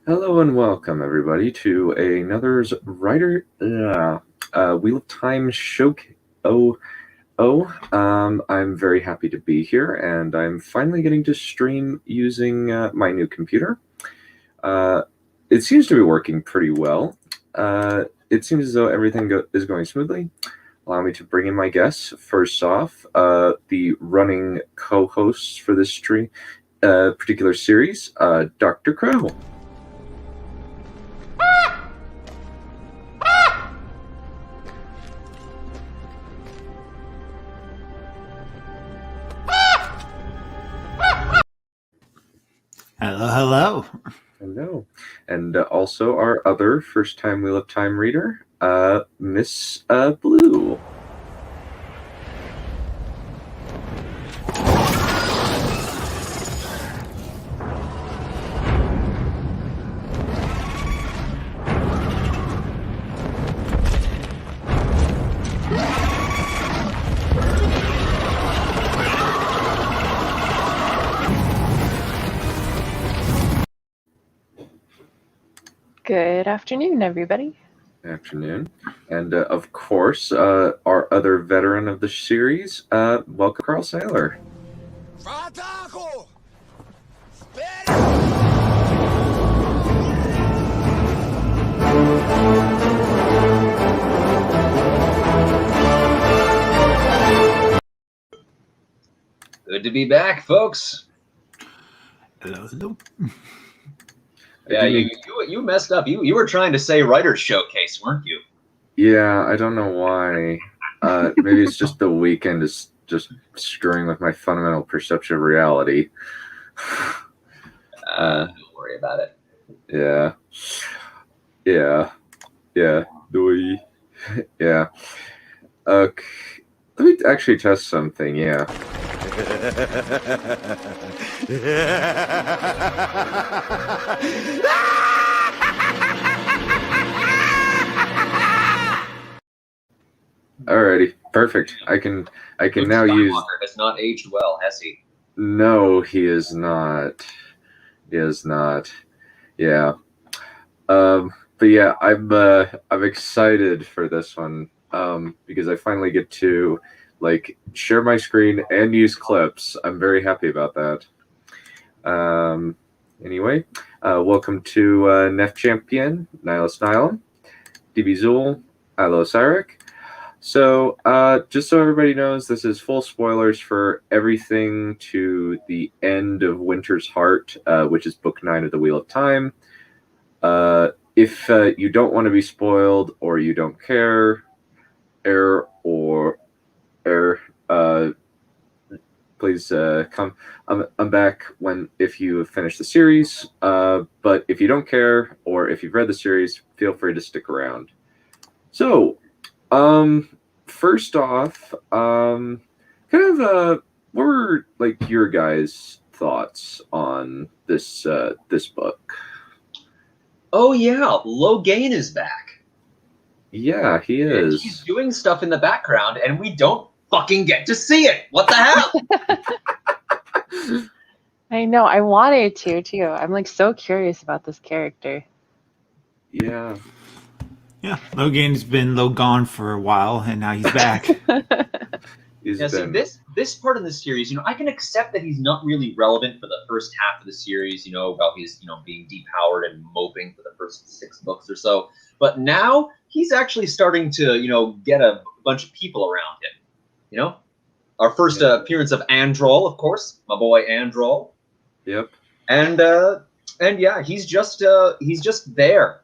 Hello and welcome, everybody, to another Wheel of Time showcase. I'm very happy to be here, and I'm finally getting to stream using my new computer. It seems to be working pretty well. It seems as though everything is going smoothly. Allow me to bring in my guests. First off, the running co-hosts for this particular series, Dr. Crow. Hello. Hello. And also our other first-time Wheel of Time reader, Miss Blue. Good afternoon, everybody. Afternoon. And of course, our other veteran of the series, welcome, Carl Saylor. Good to be back, folks. Hello. Yeah, you messed up. You were trying to say Writer's Showcase, weren't you? Yeah, I don't know why. Maybe it's just the weekend is just screwing with my fundamental perception of reality. Don't worry about it. Yeah. Yeah. Okay. Let me actually test something, yeah. Alrighty, perfect. I can now use. Has not aged well, has he? No, he is not. He is not. Yeah. But yeah, I'm excited for this one. Because I finally get to share my screen and use clips. I'm very happy about that. Anyway, welcome to Nef Champion, Nihilus Nihilum, DB Zool, Ilo Cyric. So, just so everybody knows, this is full spoilers for everything to the end of Winter's Heart, which is Book 9 of the Wheel of Time. If you don't want to be spoiled or you don't care, please come. I'm back if you have finished the series. But if you don't care or if you've read the series, feel free to stick around. So, first off, what were your guys' thoughts on this book? Oh yeah, Logain is back. Yeah, he is. He's doing stuff in the background, and we don't fucking get to see it. What the hell? I know. I wanted to too. I'm so curious about this character. Yeah. Yeah, Logan's been gone for a while, and now he's back. See, this part of the series, I can accept that he's not really relevant for the first half of the series, while he's, being depowered and moping for the first 6 books or so. But now he's actually starting to, get a bunch of people around him. Our first appearance of Androl, of course, my boy Androl. Yep. And yeah, he's just there.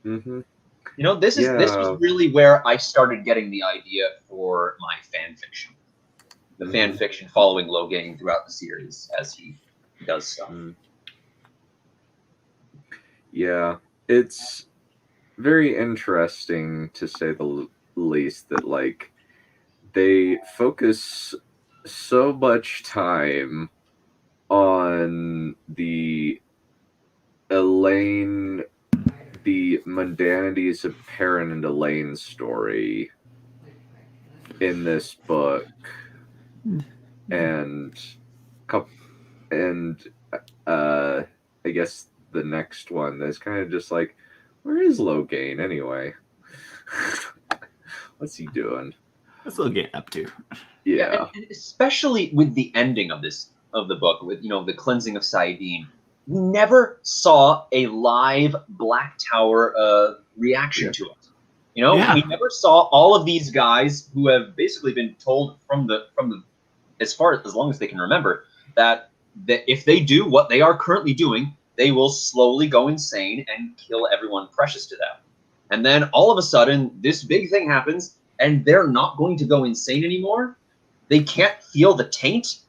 Mm-hmm. This was really where I started getting the idea for my fan fiction. The fan fiction following Logain throughout the series as he does stuff. Yeah, it's very interesting to say the least that they focus so much time on the Elaine, the mundanities of Perrin and Elaine's story in this book, and I guess the next one that's kind of just like, where is Logain anyway? What's he doing? What's Logain up to? Yeah. And especially with the ending of the book, with the cleansing of Saidin, we never saw a live Black Tower reaction to it. We never saw all of these guys who have basically been told from the as long as they can remember that if they do what they are currently doing, they will slowly go insane and kill everyone precious to them. And then all of a sudden, this big thing happens, and they're not going to go insane anymore. They can't feel the taint.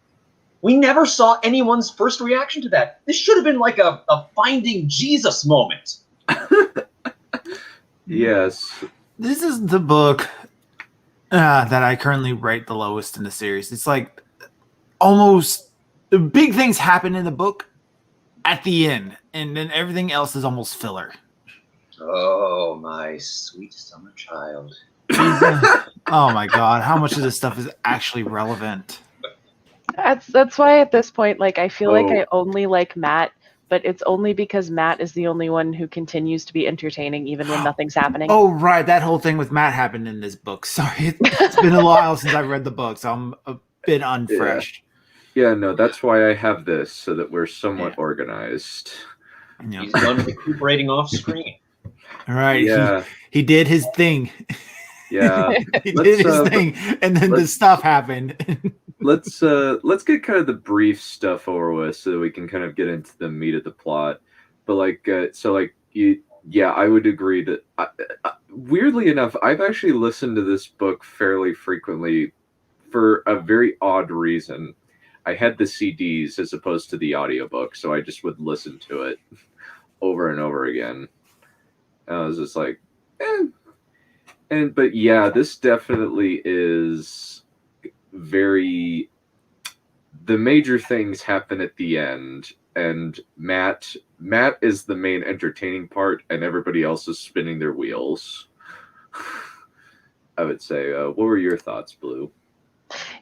We never saw anyone's first reaction to that. This should have been like a Finding Jesus moment. Yes. This is the book that I currently rate the lowest in the series. It's like almost the big things happen in the book at the end, and then everything else is almost filler. Oh, my sweet summer child. Oh my god, how much of this stuff is actually relevant? That's why at this point, like, I feel like I only like Matt, but it's only because Matt is the only one who continues to be entertaining even when nothing's happening. Oh, right, that whole thing with Matt happened in this book. Sorry, it's been a while since I've read the book, so I'm a bit unfresh. Yeah, no, that's why I have this, so that we're somewhat organized. Yeah. He's done recuperating off screen. All right, Yeah. he did his thing. Yeah. He did his thing, and then the stuff happened. let's get kind of the brief stuff over with so that we can kind of get into the meat of the plot. But I would agree that weirdly enough, I've actually listened to this book fairly frequently for a very odd reason. I had the CDs as opposed to the audiobook, so I just would listen to it over and over again. And I was just like, but yeah, this definitely is very. The major things happen at the end, and Matt is the main entertaining part, and everybody else is spinning their wheels. I would say. What were your thoughts, Blue?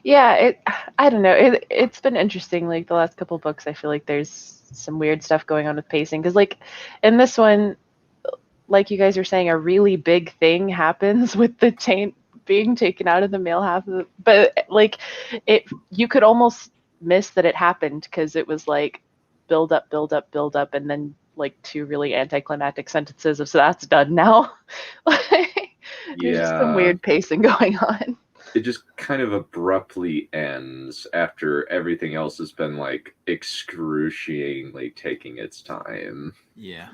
Yeah, I don't know. It's been interesting. Like the last couple books, I feel like there's some weird stuff going on with pacing. Because like in this one, like you guys are saying, a really big thing happens with the taint being taken out of the male half of but like you could almost miss that it happened because it was like build up, and then like two really anticlimactic sentences of so that's done now. There's just some weird pacing going on. It just kind of abruptly ends after everything else has been like excruciatingly taking its time. Yeah.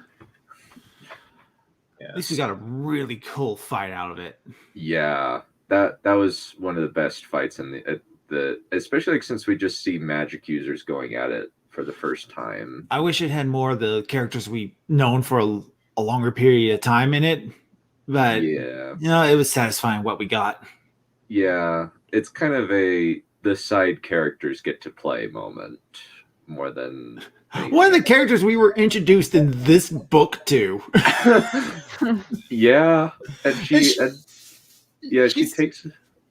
At least we got a really cool fight out of it. Yeah, that was one of the best fights in the especially like since we just see magic users going at it for the first time. I wish it had more of the characters we've known for a longer period of time in it, but yeah, it was satisfying what we got. Yeah, it's kind of the side characters get to play moment more than one of the characters we were introduced in this book to. Yeah, and she takes.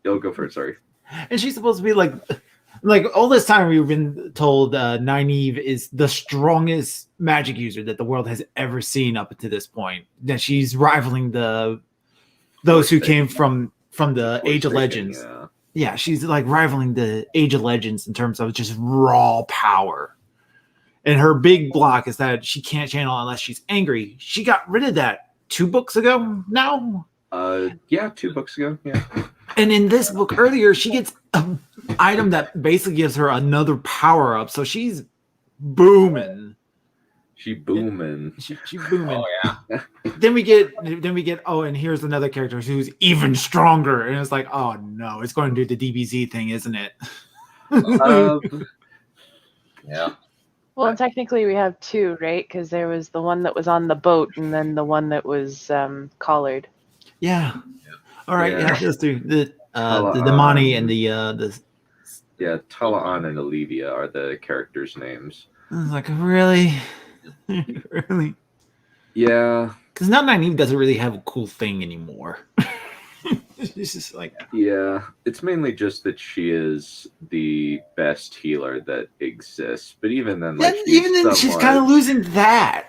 I'll go for it. Sorry. And she's supposed to be like all this time we've been told Nynaeve is the strongest magic user that the world has ever seen up to this point. That she's rivaling those who came from the Age of Legends. Yeah, she's like rivaling the Age of Legends in terms of just raw power. And her big block is that she can't channel unless she's angry. She got rid of that 2 books ago now. 2 books ago. Yeah. And in this book earlier, she gets an item that basically gives her another power up. So she's booming. She booming. She booming. Oh yeah. Then we get and here's another character who's even stronger. And it's like, oh no, it's going to do the DBZ thing, isn't it? Yeah. Well, technically we have 2, right? Because there was the one that was on the boat, and then the one that was collared. Yeah. All right. Yeah. Let's do the Damani and the Tala'an and Olivia are the characters' names. I was like, really? Really? Yeah. Because now Nynaeve doesn't really have a cool thing anymore. It's just like, Yeah, it's mainly just that she is the best healer that exists. But even then, like, even then, she's kind of losing that.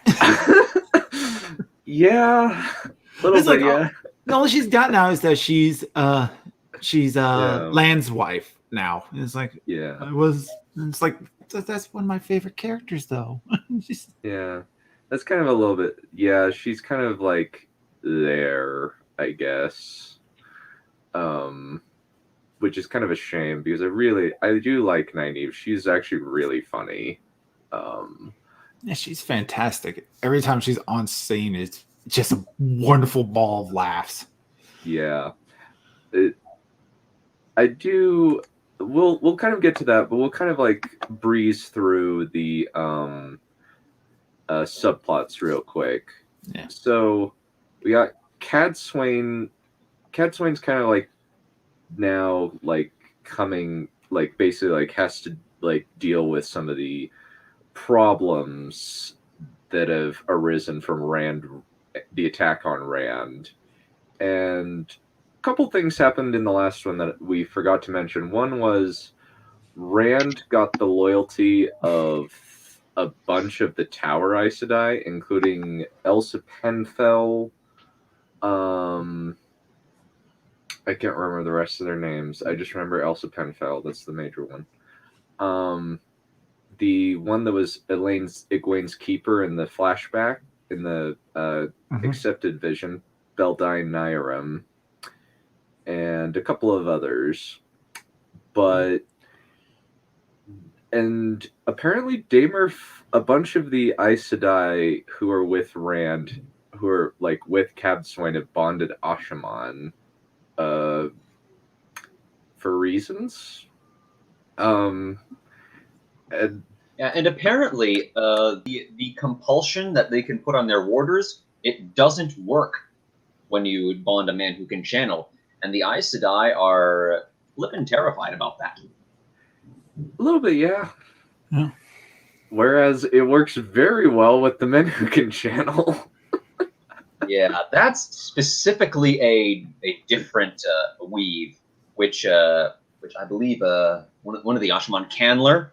Yeah, a little It's bit. like, Yeah. All she's got now is that she's Land's wife now. And it's like, Yeah. It's like that's one of my favorite characters, though. Yeah, that's kind of a little bit. Yeah, she's kind of like there, I guess. Which is kind of a shame because I do like Nynaeve. She's actually really funny. Yeah, she's fantastic. Every time she's on scene, it's just a wonderful ball of laughs. Yeah, I do. We'll kind of get to that, but we'll kind of like breeze through the subplots real quick. Yeah. So we got Cadsuane. Cadsuane's kind of like now like coming like basically like has to like deal with some of the problems that have arisen from the attack on Rand. And a couple things happened in the last one that we forgot to mention. One was Rand got the loyalty of a bunch of the Tower Aes Sedai, including Elsa Penfell. I can't remember the rest of their names. I just remember Elsa Penfell. That's the major one. The one that was Egwene's keeper in the flashback, in the accepted vision, Beldine Nyram, and a couple of others. And apparently a bunch of the Aes Sedai who are with Rand, who are like with Cadsuane, have bonded Ashaman for reasons. And apparently the compulsion that they can put on their warders, it doesn't work when you bond a man who can channel. And the Aes Sedai are flippin' terrified about that. A little bit, yeah. Whereas it works very well with the men who can channel. Yeah, that's specifically a different weave, which I believe one of the Ashaman Candler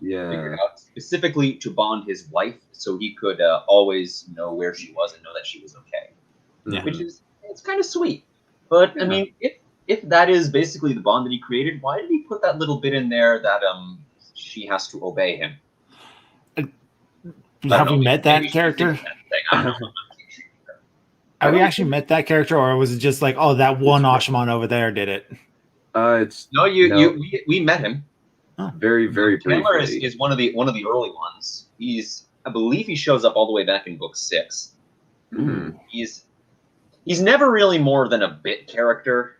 figured out specifically to bond his wife, so he could always know where she was and know that she was okay. Yeah. Which it's kind of sweet. But I mean, if that is basically the bond that he created, why did he put that little bit in there that she has to obey him? Have we met that character? I don't know. Have we actually met that character, or was it just like, oh, that one Ashaman over there did it? We met him. Oh. Very, very Candler briefly. is one of the early ones. I believe he shows up all the way back in book 6. Mm. He's never really more than a bit character.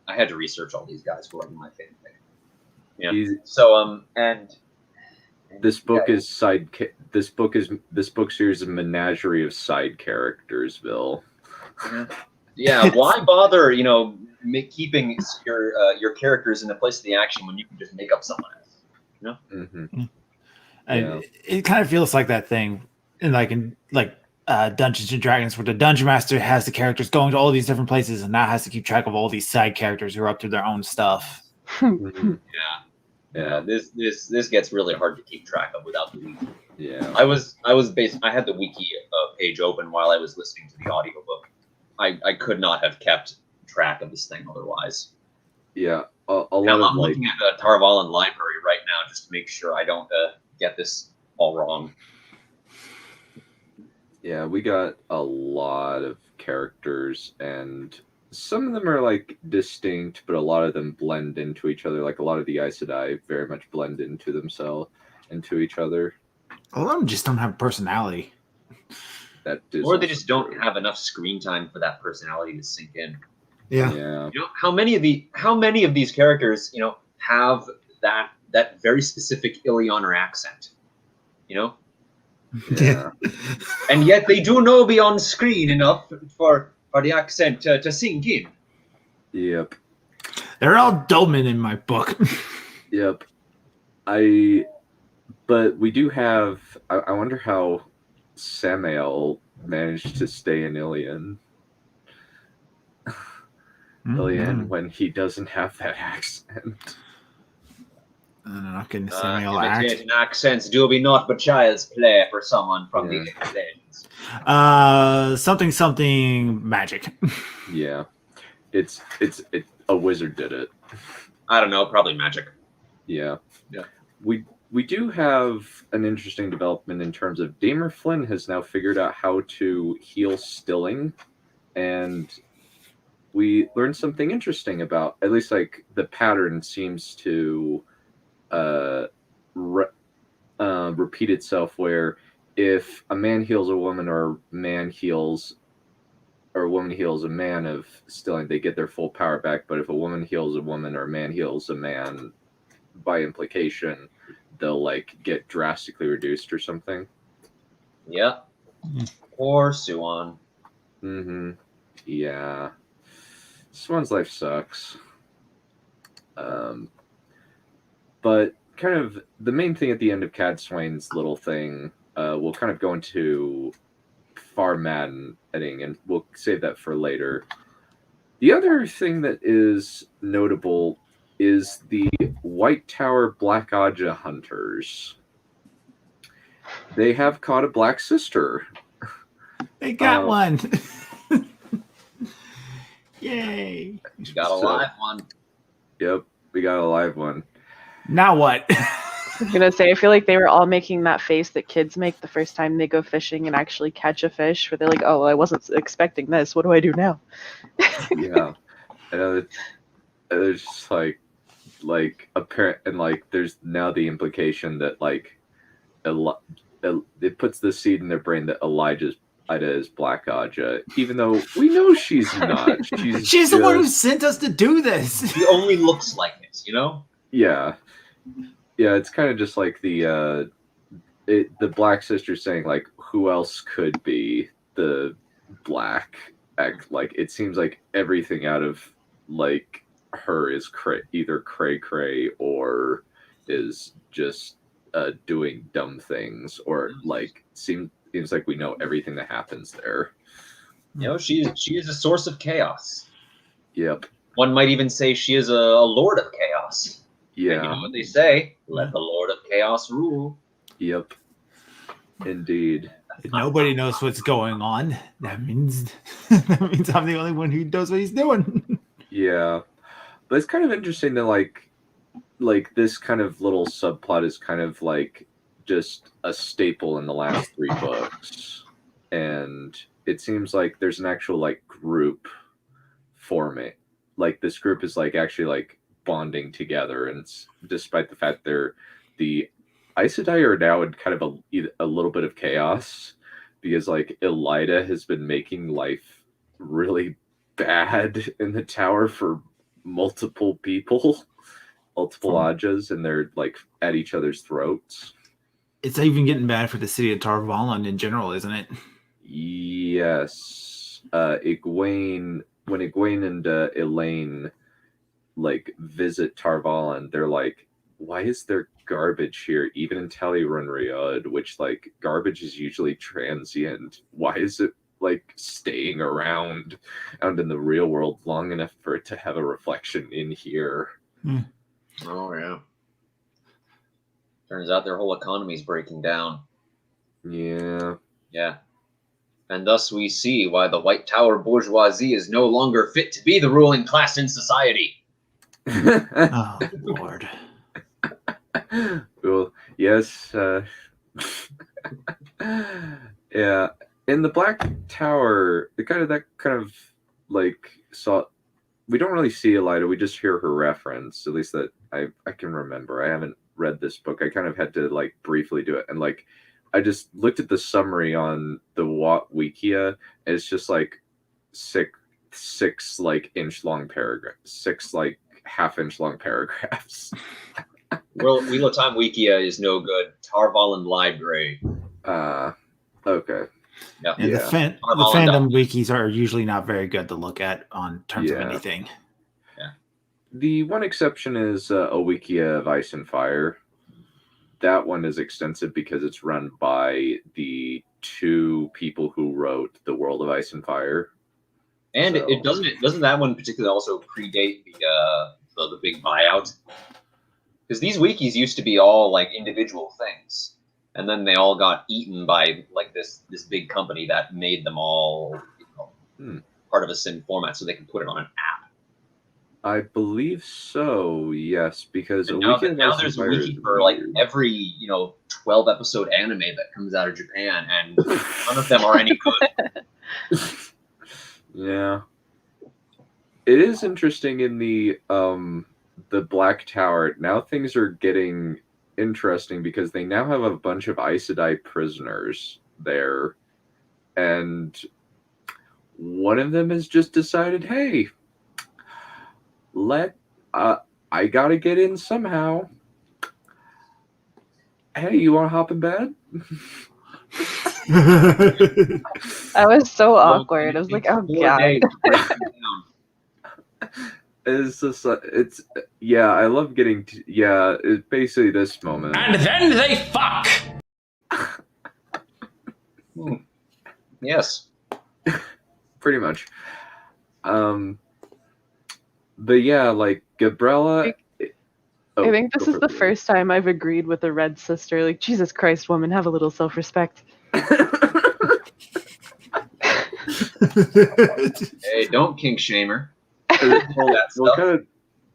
I had to research all these guys for my fanfic. Yeah. This book This book series is a menagerie of side characters, Bill. Yeah. Why bother? Keeping your characters in the place of the action when you can just make up someone else. Mm-hmm. And it kind of feels like that thing in Dungeons and Dragons, where the dungeon master has the characters going to all these different places and now has to keep track of all these side characters who are up to their own stuff. Mm-hmm. Yeah. This gets really hard to keep track of without the wiki. Yeah. I had the wiki page open while I was listening to the audiobook. I could not have kept track of this thing otherwise. Yeah. I'm looking at the Tarvalin library right now just to make sure I don't get this all wrong. Yeah, we got a lot of characters, and some of them are like distinct, but a lot of them blend into each other. Like a lot of the Aes Sedai very much blend into each other. A lot of them just don't have personality. Or they just don't have enough screen time for that personality to sink in. Yeah. How many of these characters, have that very specific Illianer accent? Yeah. And yet they do know beyond screen enough for the accent to sink in. Yep. They're all Dolmen in my book. Yep. But we do have. I wonder how Samael managed to stay in Ilion. Ilian when he doesn't have that accent. I'm not getting the Samuel act. Imitating accents do be not but child's play for someone from the Legends. Something magic. Yeah, it's a wizard did it. I don't know, probably magic. Yeah. We do have an interesting development in terms of Damer Flynn has now figured out how to heal stilling, and we learned something interesting about, at least like the pattern seems to repeat itself, where if a man heals a woman or a woman heals a man of stilling, they get their full power back. But if a woman heals a woman or a man heals a man, by implication, they'll like get drastically reduced or something. Yeah. Or Suan. Mm-hmm. Yeah. Swan's life sucks. But kind of the main thing at the end of Cad Swain's little thing, we'll kind of go into far maddening, and we'll save that for later. The other thing that is notable is the White Tower Black Aja hunters. They have caught a black sister. They got one. Yay. We got a live one. Yep, we got a live one. Now what? I was gonna say, I feel like they were all making that face that kids make the first time they go fishing and actually catch a fish, where they're like, "Oh, I wasn't expecting this. What do I do now?" Yeah, and there's just like apparent, and like there's now the implication that like it puts the seed in their brain that Ida is Black Aja, even though we know she's not. She's the one who sent us to do this. She only looks like it, you know? Yeah. Yeah, it's kind of just like the Black Sister saying, like, who else could be the Black? Like, it seems like everything out of, like, her is either cray-cray or is just doing dumb things, or, like, seems like we know everything that happens there. You know, she is a source of chaos. Yep. One might even say she is a lord of chaos. Yeah. And you know what they say? Let the Lord of Chaos rule. Yep. Indeed. If nobody knows what's going on, that means I'm the only one who knows what he's doing. Yeah. But it's kind of interesting that like this kind of little subplot is kind of like just a staple in the last 3 books. And it seems like there's an actual like group forming. Like this group is like actually like bonding together, and despite the fact the Aes Sedai are now in kind of a little bit of chaos, because like Elida has been making life really bad in the tower for multiple people, multiple Ajas, and they're like at each other's throats. It's even getting bad for the city of Tar Valon in general, isn't it? Yes. When Egwene and Elaine like visit Tar Valon, they're like, why is there garbage here, even in Tal'Run Riyadh, which like garbage is usually transient? Why is it like staying around out in the real world long enough for it to have a reflection in here? Oh yeah. Turns out their whole economy's breaking down. Yeah. Yeah. And thus we see why the White Tower bourgeoisie is no longer fit to be the ruling class in society. Oh, Lord. Well, yes. Yeah. In the Black Tower, we don't really see Elida. We just hear her reference, at least that I can remember. I haven't read this book. I kind of had to like briefly do it, and like I just looked at the summary on the Wikia, and it's just like six like inch long paragraphs, 6 like half-inch long paragraphs. Well, Wheel of Time Wikia is no good. Tar Valon Library. Okay. Yeah. And the fandom wikis are usually not very good to look at on terms of anything. Yeah. The one exception is a Wikia of Ice and Fire. That one is extensive because it's run by the 2 people who wrote The World of Ice and Fire. And So- it doesn't that one particularly also predate the big buyout? Because these wikis used to be all like individual things, and then they all got eaten by like this big company that made them all part of a sim format, so they can put it on an app. I believe so. Yes, because And a now, wiki now there's a Fire wiki is for like weird. every 12 episode anime that comes out of Japan, and none of them are any good. Yeah, it is interesting in the Black Tower. Now things are getting interesting because they now have a bunch of Aes Sedai prisoners there, and one of them has just decided, hey, I gotta get in somehow. Hey, you want to hop in bed? I was so awkward. I was like, oh god. It's just, I love getting, it's basically this moment. And then they fuck! Yes. Pretty much. But yeah, like, Gabriella... I think this is the first time I've agreed with a red sister. Like, Jesus Christ, woman, have a little self-respect. Hey, don't kink shamer.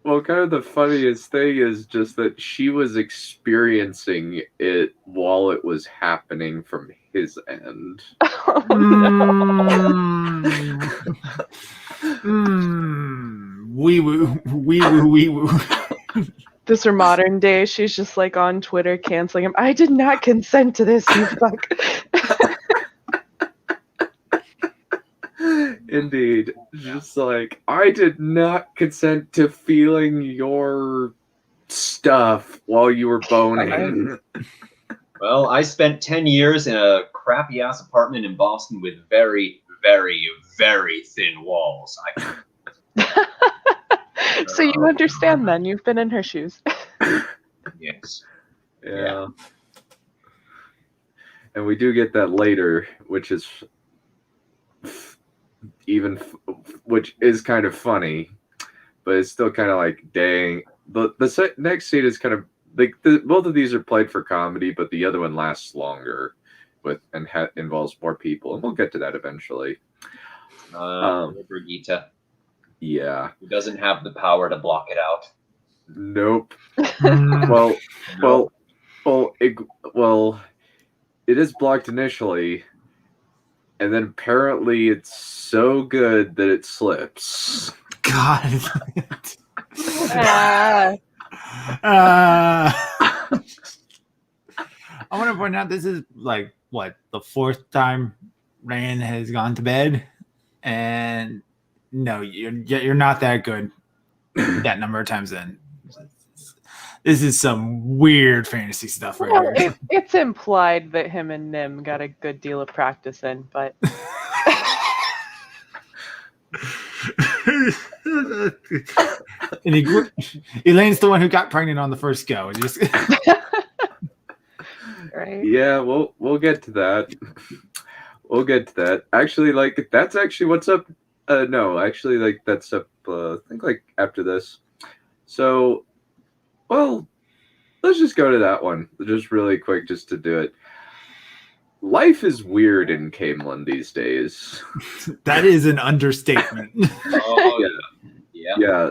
Well, kind of the funniest thing is just that she was experiencing it while it was happening from his end. Oh, no. Wee woo, wee woo, wee woo. This are modern day. She's just like on Twitter canceling him. I did not consent to this, you fuck. Indeed. Just like, I did not consent to feeling your stuff while you were boning. Well, I spent 10 years in a crappy ass apartment in Boston with very, very, very thin walls. So you understand then. You've been in her shoes. Yes. Yeah. And we do get that later, which is which is kind of funny, but it's still kind of like, dang. The next scene is kind of like both of these are played for comedy, but the other one lasts longer and involves more people, and we'll get to that eventually. Brigitte. Yeah. Who doesn't have the power to block it out. Nope. It is blocked initially, and then apparently it's so good that it slips. God. Ah. I want to point out this is like what the fourth time Rand has gone to bed, and no, you're not that good that number of times in. This is some weird fantasy stuff right here. It's implied that him and Nim got a good deal of practice in, but and Elaine's the one who got pregnant on the first go. right? Yeah, we'll get to that. We'll get to that. Actually, like, that's actually what's up. No, actually, like, that's up, I think, like, after this. So, well, let's just go to that one. Just really quick, just to do it. Life is weird in Camelin these days. That is an understatement. Oh, yeah. Yeah.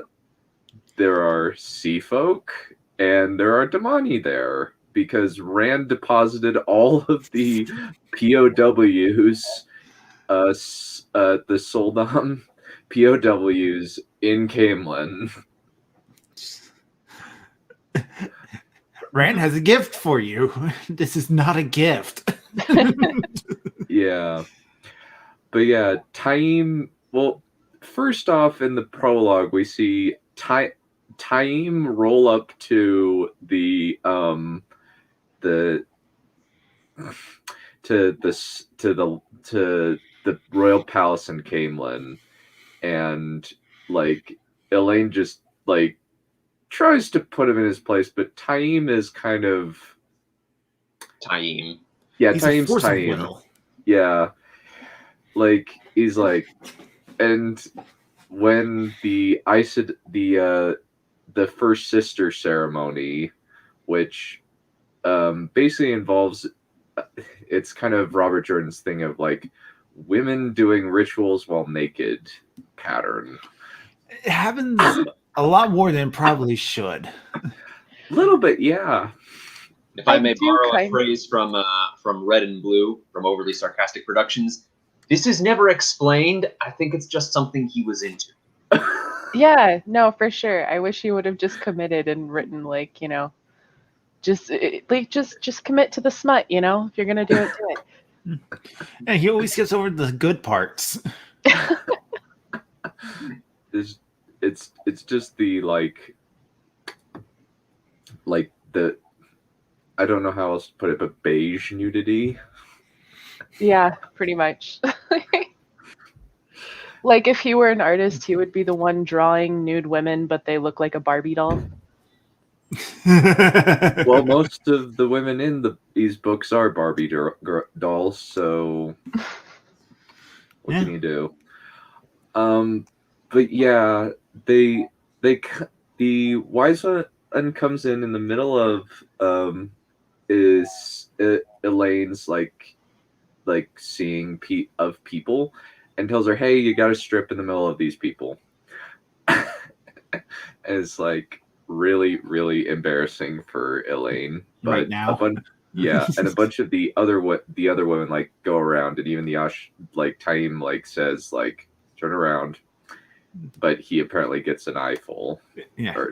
There are sea folk, and there are Damani there, because Rand deposited all of the POWs, the Soldam POWs in Camelin. Rand has a gift for you. This is not a gift. Yeah. But yeah, Taim, well, first off, in the prologue, we see Taim roll up to the royal palace in Camelin, and like Elaine just like tries to put him in his place, but Taim is kind of Taim. Yeah, He's Taim's a force of Taim. will. Yeah. Like, he's like, and when the first sister ceremony, which basically involves, it's kind of Robert Jordan's thing of like women doing rituals while naked pattern. It happens a lot more than it probably should. A little bit, yeah. If I may borrow a phrase from Red and Blue from Overly Sarcastic Productions, this is never explained. I think it's just something he was into. Yeah, no, for sure. I wish he would have just committed and written like, just commit to the smut, if you're gonna do it, do it. And he always gets over the good parts. It's just the like the, I don't know how else to put it, but beige nudity. Yeah, pretty much. Like if he were an artist, he would be the one drawing nude women, but they look like a Barbie doll. Well, most of the women in these books are Barbie dolls, so what can you do? But yeah, the wise one comes in the middle of is Elaine's like seeing of people, and tells her, "Hey, you got to strip in the middle of these people." And it's like really, really embarrassing for Elaine. But right now, and a bunch of the other women like go around, and even the Taim like says like turn around, but he apparently gets an eyeful. Yeah.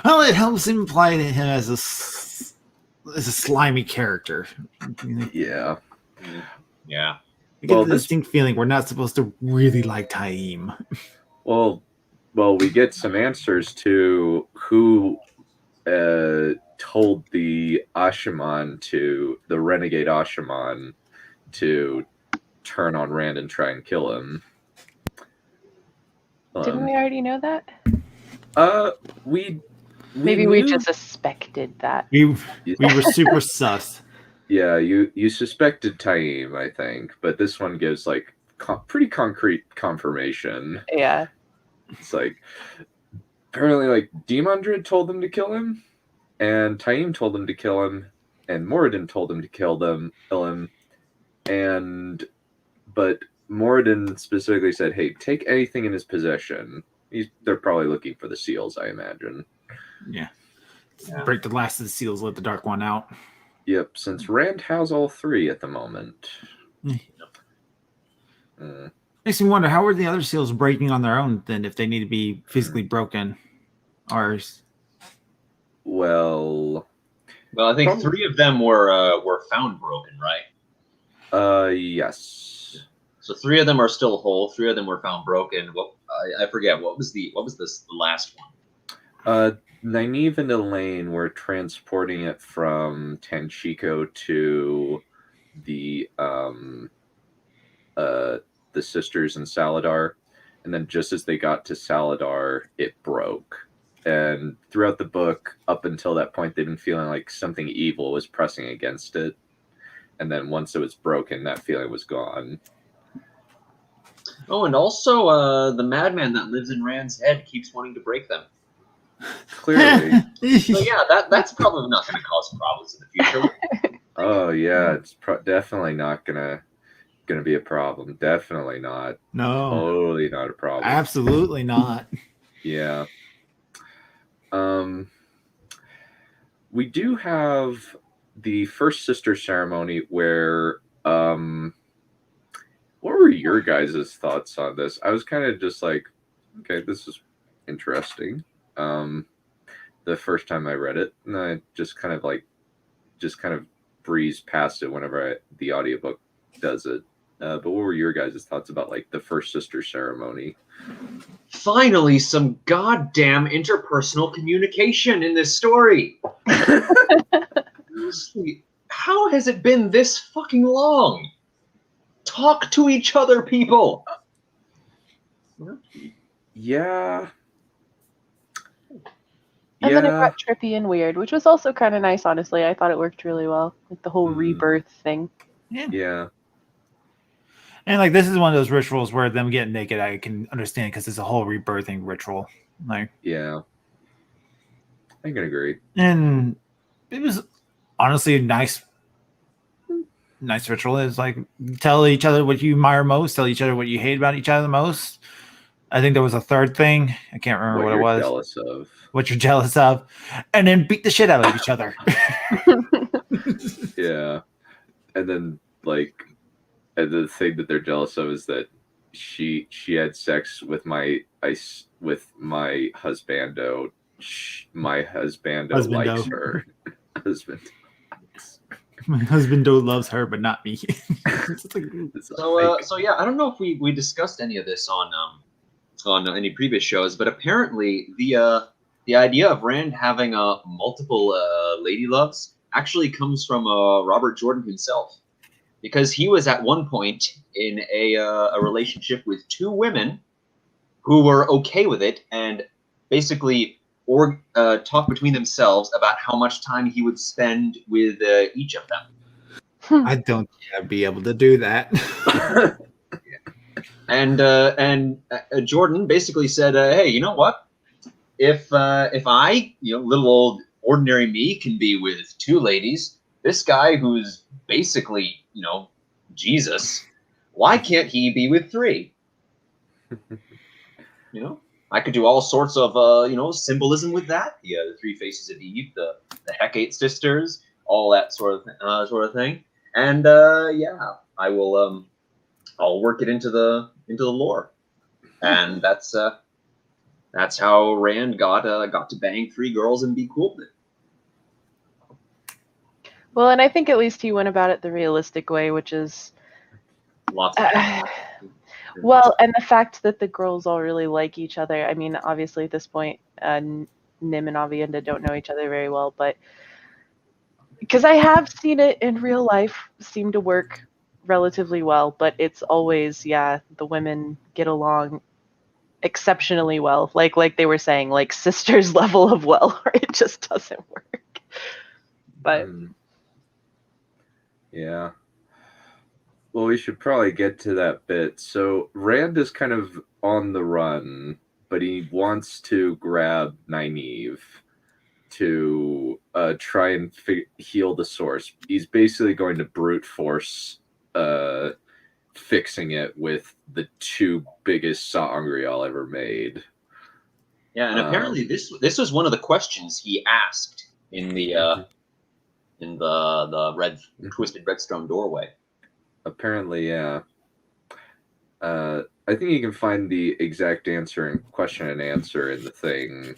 Well, it helps imply him as a slimy character. Yeah. Yeah. You get the distinct feeling we're not supposed to really like Taim. Well, we get some answers to who told the renegade Ashaman to turn on Rand and try and kill him. Didn't we already know that? We just suspected that. We were super sus. Yeah, you suspected Taim, I think, but this one gives like pretty concrete confirmation. Yeah. It's like apparently like Demondred told them to kill him, and Taim told them to kill him, and Moradin told them to kill him, but Moradin specifically said, "Hey, take anything in his possession." They're probably looking for the seals, I imagine. Yeah. Break the last of the seals, let the Dark One out. Yep, since Rand has all three at the moment. Makes me wonder, how are the other seals breaking on their own then if they need to be physically broken? Well, I think three of them were found broken, right? Yes. So three of them are still whole. Three of them were found broken. I forget what was the last one. Nynaeve and Elaine were transporting it from Tanchico to the sisters in Saladar, and then just as they got to Saladar, it broke. And throughout the book, up until that point, they'd been feeling like something evil was pressing against it, and then once it was broken, that feeling was gone. Oh, and also the madman that lives in Rand's head keeps wanting to break them. Clearly. So yeah, that's probably not going to cause problems in the future. Oh yeah, it's definitely not gonna be a problem. Definitely not. No. Totally not a problem. Absolutely not. Yeah. We do have the first sister ceremony where what were your guys' thoughts on this? I was kind of just like, okay, this is interesting. The first time I read it, and I just kind of breezed past it whenever the audiobook does it. But what were your guys' thoughts about like the first sister ceremony? Finally, some goddamn interpersonal communication in this story. How has it been this fucking long? Talk to each other, people. Yeah. And then it got trippy and weird, which was also kind of nice, honestly. I thought it worked really well. Like the whole rebirth thing. Yeah. And like this is one of those rituals where them getting naked, I can understand because it's a whole rebirthing ritual. Like, yeah, I can agree. and it was honestly a nice ritual. It's like tell each other what you admire most, tell each other what you hate about each other the most. I think there was a third thing. I can't remember what it was. Jealous of. What you're jealous of, and then beat the shit out of each other. Yeah, and then like, and the thing that they're jealous of is that she had sex with my husbando. My husbando likes her. Husband. My husbando loves her, but not me. So yeah, I don't know if we discussed any of this on any previous shows, but apparently the idea of Rand having multiple lady loves actually comes from Robert Jordan himself, because he was at one point in a relationship with two women who were okay with it and basically talk between themselves about how much time he would spend with each of them. I don't think I'd be able to do that. And Jordan basically said, "Hey, you know what? If I, little old ordinary me, can be with two ladies, this guy who's basically, Jesus, why can't he be with three? I could do all sorts of symbolism with that. The three faces of Eve, the Hecate sisters, all that sort of thing. And I will I'll work it into the lore, and that's how Rand got to bang three girls and be cool with it. Well, and I think at least he went about it the realistic way, which is lots. Well, and the fact that the girls all really like each other. I mean, obviously at this point, Nim and Avienda don't know each other very well, but because I have seen it in real life seem to work relatively well, but it's always, the women get along exceptionally well. Like they were saying, like sisters level of well, or it just doesn't work. But yeah. Well, we should probably get to that bit. So Rand is kind of on the run, but he wants to grab Nynaeve to try and heal the source. He's basically going to brute force fixing it with the two biggest sa'angreal ever made. Yeah, and apparently this was one of the questions he asked in the red twisted redstone doorway. Apparently, yeah. I think you can find the exact answer in question and answer in the thing,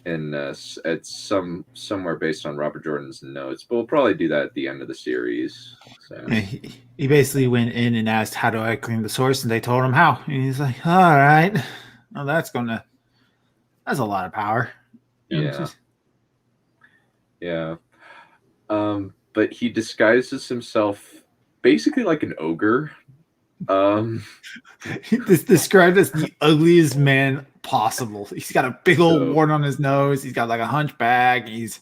it's somewhere based on Robert Jordan's notes, but we'll probably do that at the end of the series. So he basically went in and asked, "How do I clean the source?" And they told him how, and he's like, "All right, well, that's a lot of power." Yeah. Yeah. But he disguises himself basically like an ogre. He's described as the ugliest man possible. He's got a big old wart on his nose. He's got like a hunchback. He's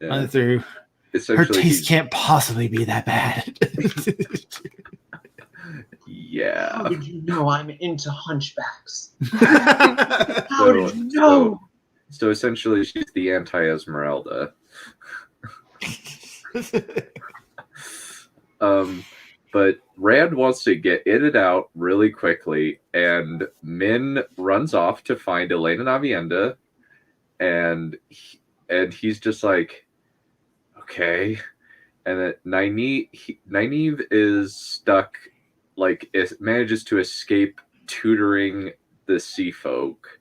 running through. Her taste can't possibly be that bad. Yeah. How did you know I'm into hunchbacks? How did you know? So essentially, she's the anti-Esmeralda. But Rand wants to get in and out really quickly, and Min runs off to find Elaine and Avienda, and he's just like, okay. And then Nynaeve is stuck, like, it manages to escape tutoring the sea folk,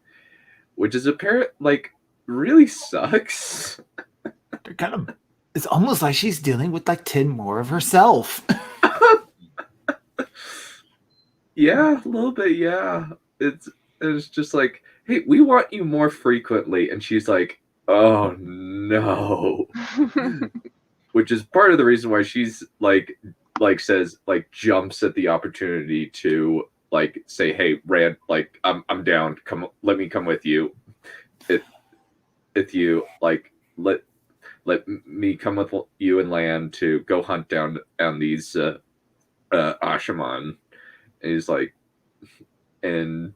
which is apparent, like, really sucks. They're kind of, it's almost like she's dealing with like 10 more of herself. Yeah, a little bit, yeah. It's just like, hey, we want you more frequently. And she's like, oh no. Which is part of the reason why she's like says, like, jumps at the opportunity to like say, hey, Rand, like, I'm down. Come, let me come with you. If you like, let me come with you and Lan to go hunt down these Ashaman. And he's like, and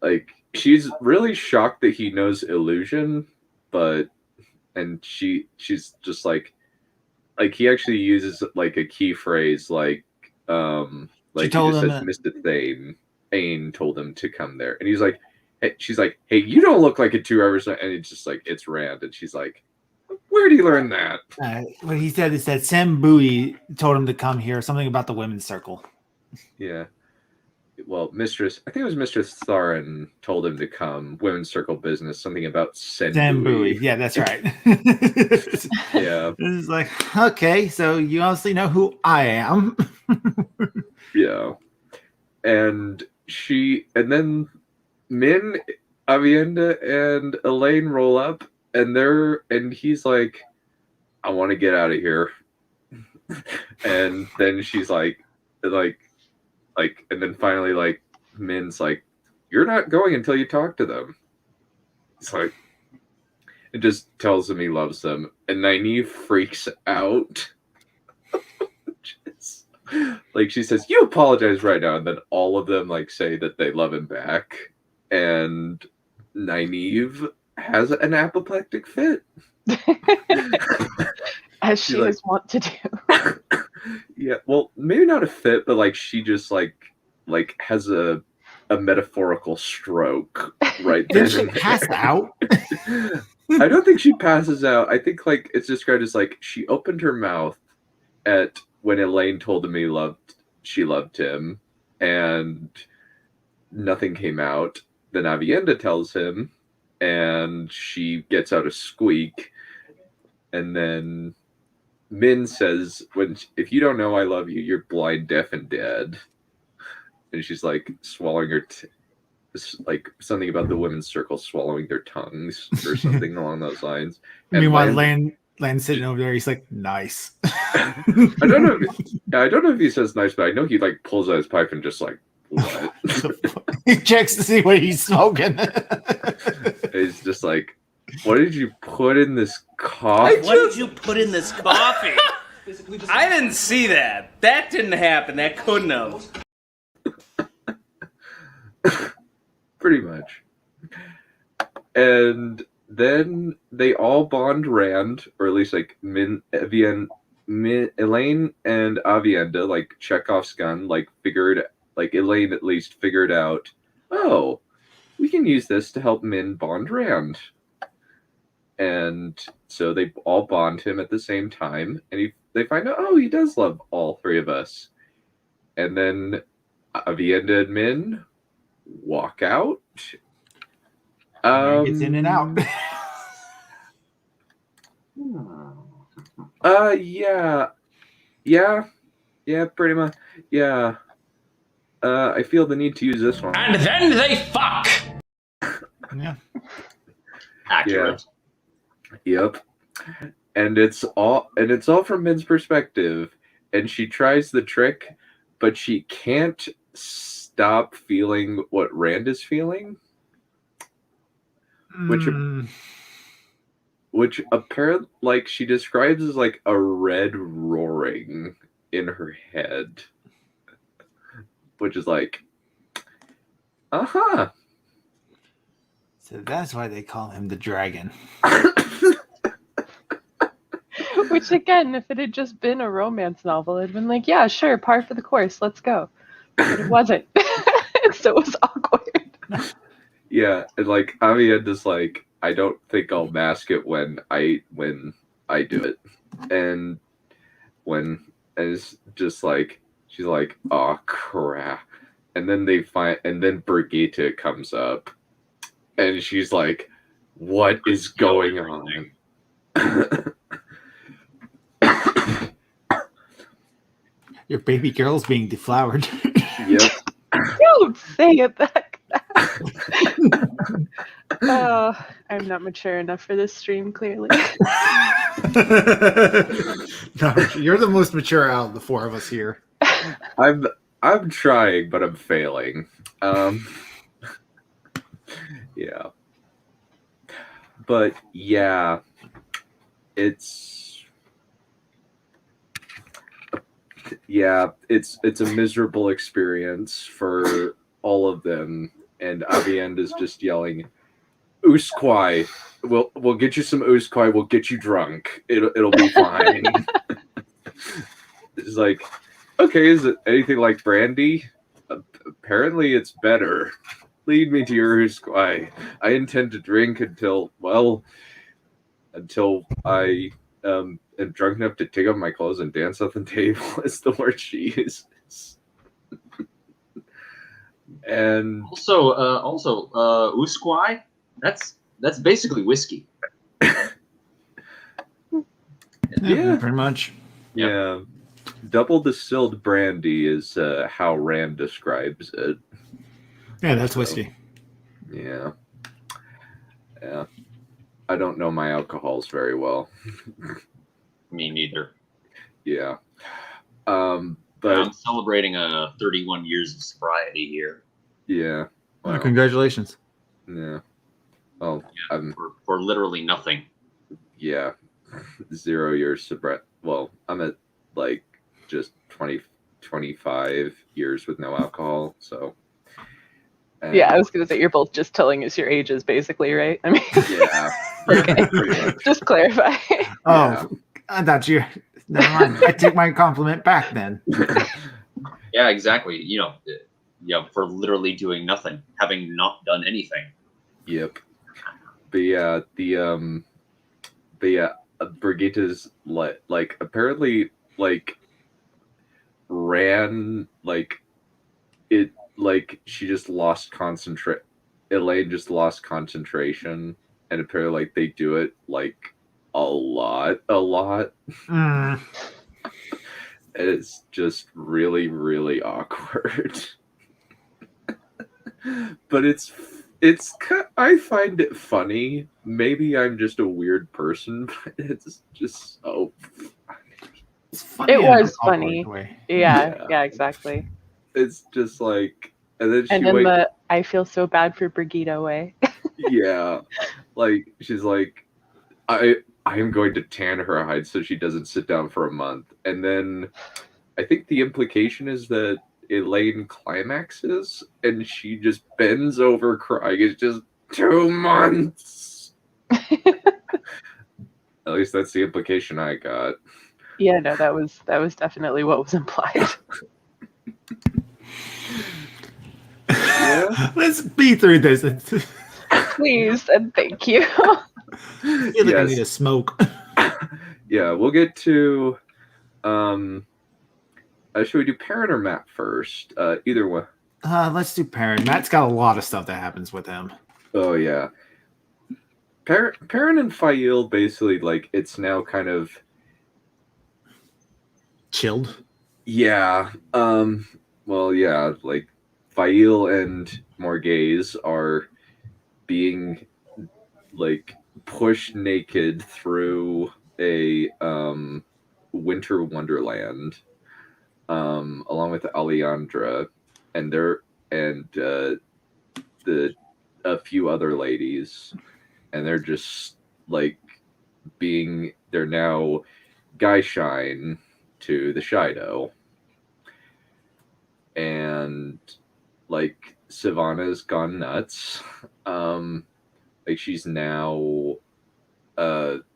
like she's really shocked that he knows illusion, and she's just like he actually uses like a key phrase like She he told just him says Mr. Thane told him to come there, and he's like, hey, she's like, hey, you don't look like a 2 hours, and it's just like it's Rand, and she's like, where do you learn that? what he said is that Sam Bowie told him to come here. Something about the women's circle. Yeah. Well, I think it was Mistress Tharin told him to come. Women's circle business, something about Sam Bowie. Yeah, that's right. Yeah. It's like, okay, so you honestly know who I am. Yeah. And then Min, Avienda, and Elaine roll up, and he's like, I want to get out of here. And then she's like, and then finally, like, Min's like, you're not going until you talk to them. It's like, it just tells him he loves them. And Nynaeve freaks out. Like, she says, you apologize right now. And then all of them, like, say that they love him back. And Nynaeve has an apoplectic fit. As she is wont to do. Yeah, well, maybe not a fit, but like she just like has a metaphorical stroke right there. Did she pass out? I don't think she passes out. I think like it's described as like she opened her mouth at when Elaine told him she loved him, and nothing came out. Then Avienda tells him, and she gets out a squeak, and then Min says, if you don't know I love you, you're blind, deaf, and dead. And she's like swallowing her, like something about the women's circle swallowing their tongues or something along those lines. And meanwhile, Land's sitting over there. He's like, nice. I don't know if he says nice, but I know he like pulls out his pipe and just like, what? He checks to see what he's smoking. He's just like, what did you put in this coffee? What did you put in this coffee? I didn't see that. That didn't happen. That couldn't have. Pretty much. And then they all bond Rand, or at least like Elaine and Avienda, like Chekhov's gun, Elaine at least figured out, oh, we can use this to help Min bond Rand. And so they all bond him at the same time, and they find out, oh, he does love all 3 of us. And then Avienda and Min walk out. Gets in and out. Yeah, pretty much. Yeah. I feel the need to use this one. And then they fuck. Yeah. Accurate. Yeah. Yep. And it's all from Min's perspective, and she tries the trick, but she can't stop feeling what Rand is feeling. Which apparently, like, she describes as like a red roaring in her head, which is like, So that's why they call him the dragon. Which, again, if it had just been a romance novel, it'd been like, yeah, sure, par for the course, let's go. But it wasn't. So it was awkward. Yeah, and like Avienda's like, I don't think I'll mask it when I do it. And it's just like, she's like, oh crap. And then Brigitte comes up, and she's like, what is going on? Your baby girl's being deflowered. Yep. Don't say it like that. I'm not mature enough for this stream, clearly. No, you're the most mature out of the 4 of us here. I'm trying, but I'm failing. Yeah. But yeah, it's Yeah, it's a miserable experience for all of them, and Aviend is just yelling, "Usquai, we'll get you some Usquai. We'll get you drunk. It'll be fine." It's like, okay, is it anything like brandy? Apparently, it's better. Lead me to your Usquai. I intend to drink until I am drunk enough to take off my clothes and dance at the table. Is the word she uses. And also, Usquai, that's basically whiskey. Yeah, pretty much. Yeah, double distilled brandy is how Rand describes it. Yeah, that's whiskey. Yeah. I don't know my alcohols very well. Me neither. Yeah. But I'm celebrating 31 years of sobriety here. Yeah. Well, congratulations. Yeah. Well, for literally nothing. Yeah. 0 years sobriety. Well, I'm at like just 25 years with no alcohol. So. Yeah, I was going to say you're both just telling us your ages, basically, right? I mean, yeah. Okay. Pretty much. Just clarify. Oh, I thought you. Never mind. I take my compliment back then. Yeah, exactly. For literally doing nothing, having not done anything. Yep. But yeah, Brigitta's like apparently like ran like it like she just lost Elaine just lost concentration, and apparently like they do it like a lot. Mm. It's just really, really awkward. But I find it funny. Maybe I'm just a weird person, but it's just so funny. It's funny. It in an was awkward funny. way. Yeah, exactly. It's just like, and then And then the I feel so bad for Brigitte way. yeah, like she's like, I am going to tan her hide so she doesn't sit down for a month, and then I think the implication is that Elaine climaxes and she just bends over crying. It's just 2 months. At least that's the implication I got. Yeah, no, that was definitely what was implied. Yeah. Let's be through this. Please and thank you. I feel like I need a smoke. Yeah, we'll get to should we do Perion or Matt first? Either one. Let's do Perion. Matt's got a lot of stuff that happens with him. Oh yeah. Perion and Fail basically like it's now kind of chilled. Yeah. Well, yeah, like Fail and Morgaze are being like pushed naked through a winter wonderland, along with Alejandra and a few other ladies, and they're just like they're now guy shine to the Shido. And like Savannah's gone nuts. Like she's now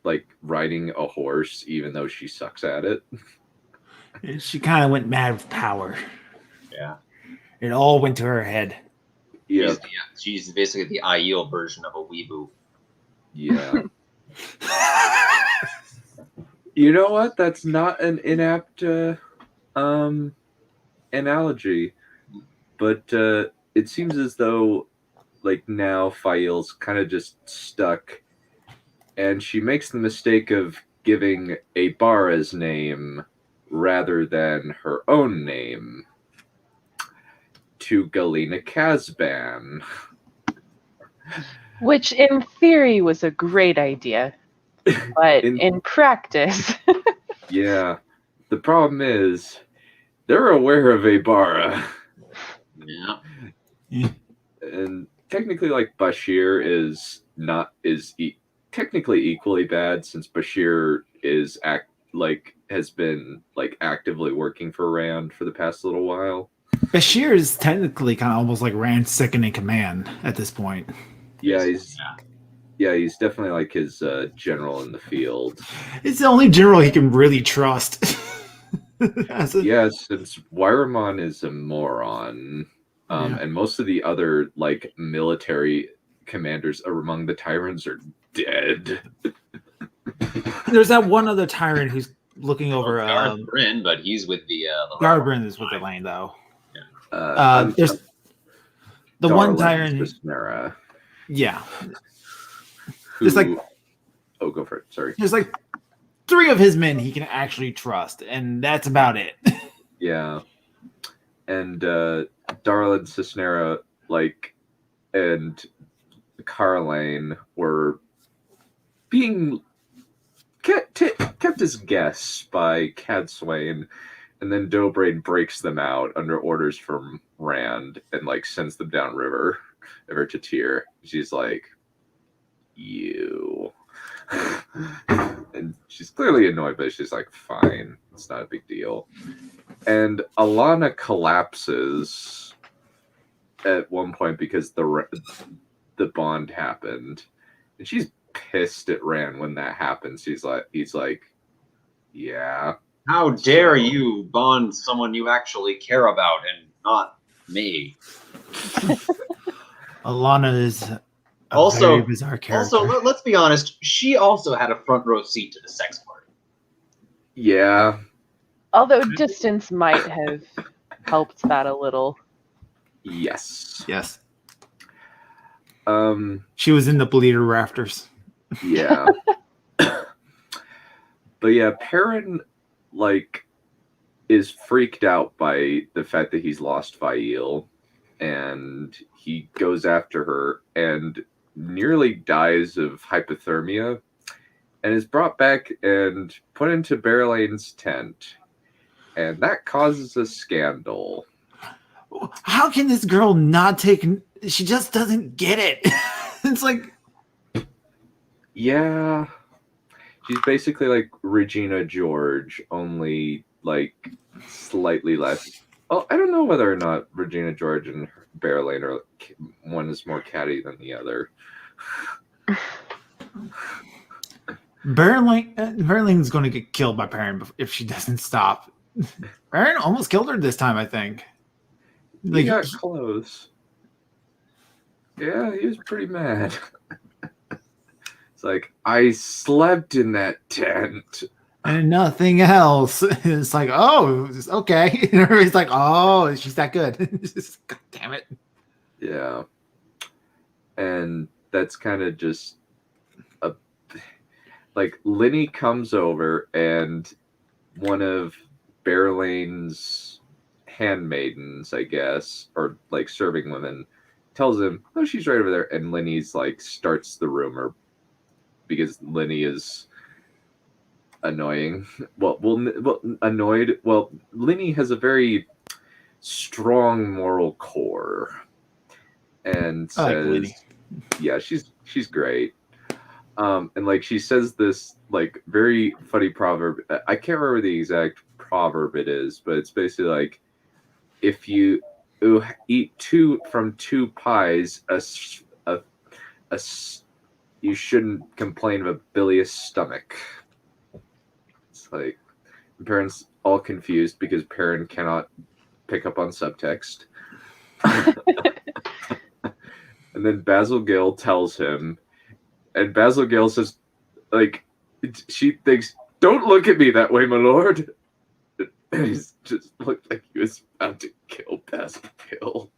like riding a horse even though she sucks at it. She kind of went mad with power. Yeah. It all went to her head. Yeah. She's basically the Aiel version of a weeboo. Yeah. You know what? That's not an inapt analogy. But it seems as though like now Fail's kind of just stuck, and she makes the mistake of giving Abara's name rather than her own name to Galena Kazban. Which in theory was a great idea, but in practice. Yeah. The problem is they're aware of Abara. Yeah. And technically like Bashir is technically equally bad, since Bashir has been like actively working for Rand for the past little while. Bashir is technically kind of almost like Rand's second in command at this point. Yeah, he's definitely like his general in the field. It's the only general he can really trust. Yes, since Wyramon is a moron, and most of the other like military commanders among the tyrants are dead. There's that one other tyrant who's looking over. Garth Bryn, but he's with the. Garth Bryn is with the lane though. Yeah. There's the one tyrant. Cisnera, yeah. there's like. Oh, go for it. Sorry. There's like 3 of his men he can actually trust, and that's about it. Yeah. And Darlin, Cisnera, like, and Carlane were being kept as guests by Cadswain, and then Dobrain breaks them out under orders from Rand and like sends them downriver over to Tyr. She's like, you. And she's clearly annoyed, but she's like, fine, it's not a big deal. And Alana collapses at one point because the bond happened, and she's pissed at Rand when that happens. He's like, yeah, how dare you bond someone you actually care about and not me? Alana is also very bizarre character. Also, let's be honest, she also had a front row seat to the sex party. Yeah. Although distance might have helped that a little. Yes. Yes. She was in the bleeder rafters. Yeah. But yeah, Perrin like is freaked out by the fact that he's lost Vail, and he goes after her and nearly dies of hypothermia, and is brought back and put into Berelane's tent, and that causes a scandal. How can this girl not take? She just doesn't get it. It's like, yeah, she's basically like Regina George, only like slightly less. Oh, I don't know whether or not Regina George and Berelane are one is more catty than the other. Berlane's going to get killed by Perrin if she doesn't stop. Perrin almost killed her this time, I think. He got close. Yeah, he was pretty mad. It's like, I slept in that tent. And nothing else. It's like, oh, okay. And everybody's like, oh, she's that good. God damn it. Yeah. And that's kind of just like Linny comes over, and one of Berelane's handmaidens, I guess, or like serving women, tells him, oh, she's right over there. And Linny's like starts the rumor because Linny is annoying. Well, annoyed. Well, Linny has a very strong moral core, and says, yeah, she's great. And like she says this like very funny proverb. I can't remember the exact proverb it is, but it's basically like, if you eat 2 from 2 pies, you shouldn't complain of a bilious stomach. It's like, parents all confused because Perrin cannot pick up on subtext. And then Basil Gill tells him, and Basil Gill says, like, she thinks, don't look at me that way, my lord. And he just looked like he was about to kill Basil Gill.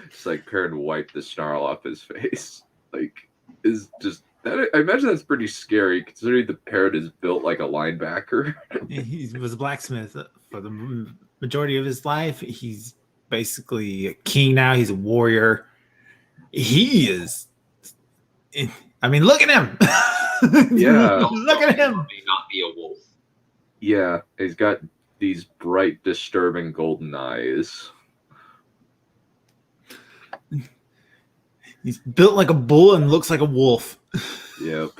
It's like Perrin wiped the snarl off his face. Like, is just that. I imagine that's pretty scary, considering the Perrin is built like a linebacker. He was a blacksmith for the majority of his life. He's basically a king now. He's a warrior. He is. I mean, look at him. Yeah. Look at him. May not be a wolf. Yeah, he's got these bright, disturbing golden eyes. He's built like a bull and looks like a wolf. Yep.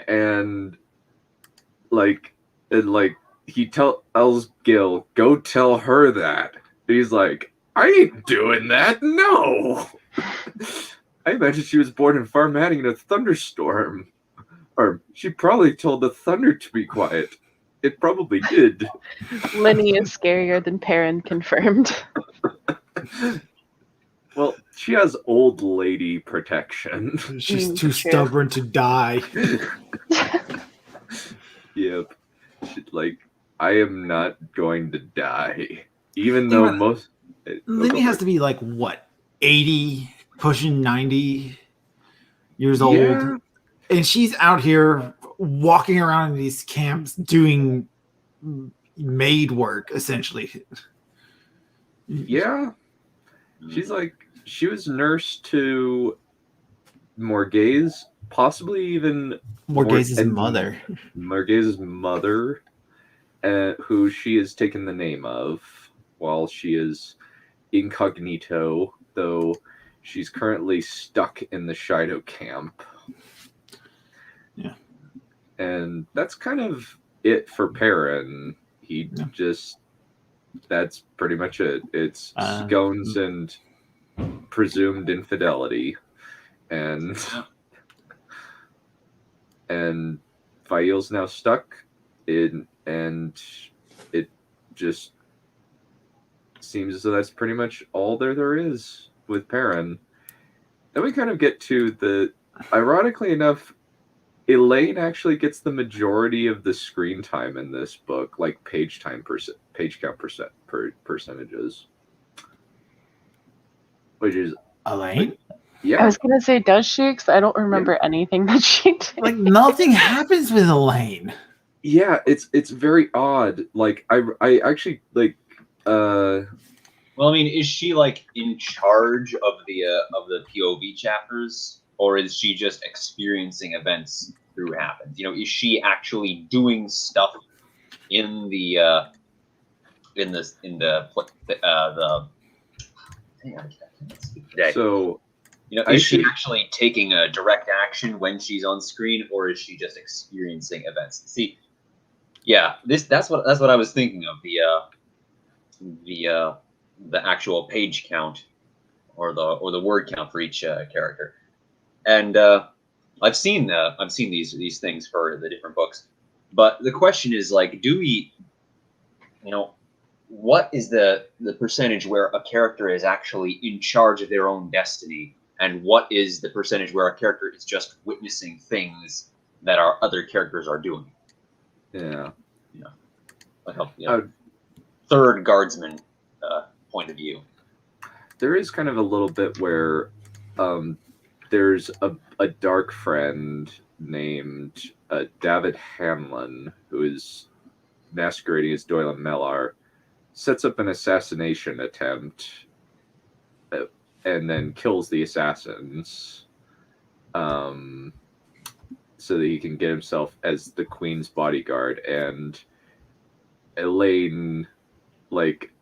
and he tells Gil, go tell her that. And he's like, I ain't doing that. No. I imagine she was born in Farmatting in a thunderstorm. Or she probably told the thunder to be quiet. It probably did. Lenny is scarier than Perrin confirmed. Well, she has old lady protection. She's too true. stubborn to die. Yep. I am not going to die. Even though most... Lenny has to be like, what, 80, pushing 90 years old? Yeah. And she's out here walking around in these camps doing maid work, essentially. Yeah. She was nurse to Morgaze, possibly even Morgaze's mother. Morgaze's mother, who she has taken the name of while she is incognito, though she's currently stuck in the Shido camp. Yeah. And that's kind of it for Perrin. That's pretty much it. It's scones and presumed infidelity. And Vail's now stuck in, and it just seems as though that's pretty much all there is with Perrin. Then we kind of get to ironically enough, Elaine actually gets the majority of the screen time in this book, like page count percentages. Which is Elaine? Yeah. I was gonna say, does she? Because I don't remember anything that she did. Like, nothing happens with Elaine. Yeah, it's very odd. Like, I actually like. Well, I mean, is she like in charge of the POV chapters, or is she just experiencing events through happens? You know, is she actually doing stuff in the hang on, I can't speak today. So, you know, is she actually taking a direct action when she's on screen, or is she just experiencing events? See, yeah, that's what I was thinking of, the actual page count or the word count for each character. And I've seen these things for the different books, but the question is, like, do we, you know, what is the percentage where a character is actually in charge of their own destiny, and what is the percentage where a character is just witnessing things that our other characters are doing? Yeah, like a third guardsman point of view. There is kind of a little bit where there's a dark friend named David Hanlon, who is masquerading as Doyle Mellar, sets up an assassination attempt and then kills the assassins so that he can get himself as the Queen's bodyguard. And Elaine, like,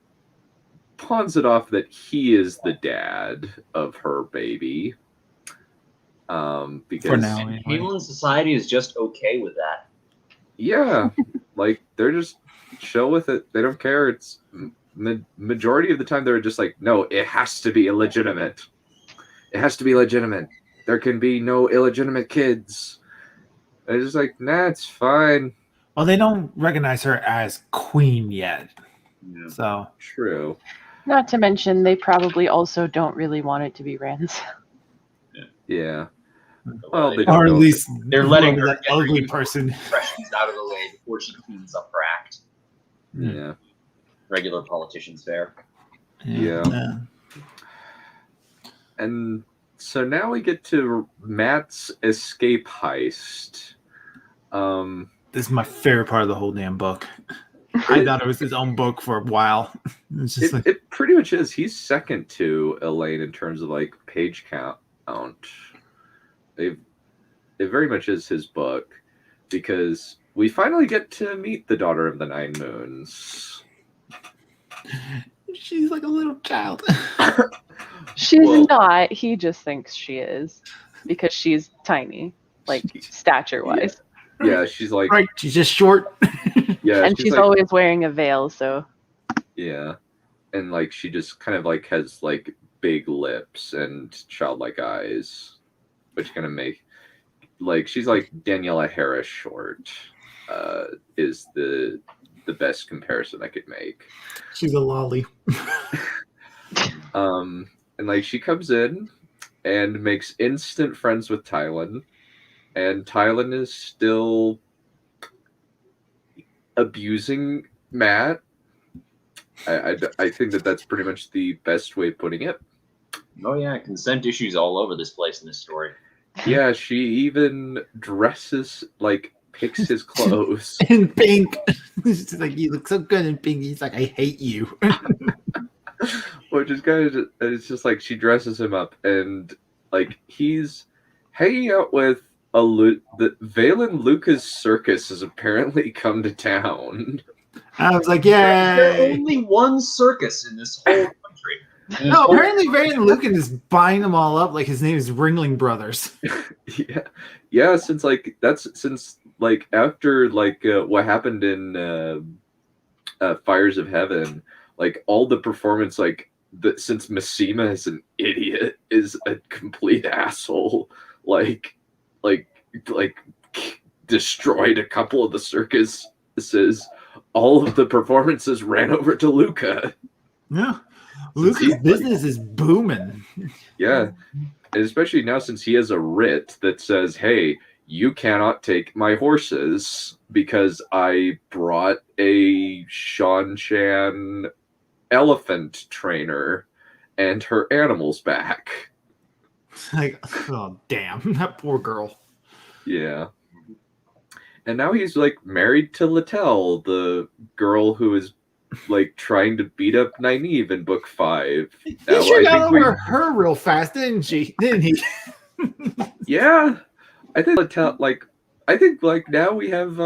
pawns it off that he is the dad of her baby. Because for now, anyway. England society is just okay with that. Yeah, like, they're just chill with it. They don't care. It's majority of the time they're just like, no, it has to be illegitimate. It has to be legitimate. There can be no illegitimate kids. They're just like, nah, it's fine. Well, they don't recognize her as queen yet. Yeah. So true. Not to mention, they probably also don't really want it to be Rand's. Yeah. Well, they or at least they're letting her that get ugly her person impressions out of the way before she cleans up her act. Yeah. Regular politicians fare. Yeah. And so now we get to Matt's escape heist. This is my favorite part of the whole damn book. I thought it was his own book for a while. It pretty much is. He's second to Elaine in terms of, like, page count. It very much is his book, because we finally get to meet the Daughter of the Nine Moons. She's like a little child. She's not. He just thinks she is because she's tiny, like, stature-wise. Yeah, she's like, Right, she's just short. yeah, And she's like, always wearing a veil, so yeah, and like she just kind of like has like big lips and childlike eyes, which kind of make like she's like Daniela Harris short. Is the best comparison I could make. She's a lolly. And like she comes in and makes instant friends with Tylan, and Tylan is still abusing Matt. I think that's pretty much the best way of putting it. Oh yeah, consent issues all over this place in this story. Yeah, she even dresses like picks his clothes in pink. She's like, you look so good in pink. He's like, I hate you. which is kind of, it's just like she dresses him up, and like he's hanging out with the Valen Lucas circus has apparently come to town. I was like, There's yay. only one circus in this whole country. No, apparently Van Lucan is buying them all up. Like his name is Ringling Brothers. Yeah. Since after what happened in Fires of Heaven, like all the performance, since Massima is an idiot, is a complete asshole. Like destroyed a couple of the circuses. All of the performances ran over to Luca. Yeah. Luca's business is booming. Yeah. And especially now since he has a writ that says, hey, you cannot take my horses because I brought a Shanshan elephant trainer and her animals back. Like, oh, damn. That poor girl. Yeah. And now he's like married to Littell, the girl who is like trying to beat up Nynaeve in book 5. He sure got over her real fast, didn't he? Yeah. I think Littell, now we have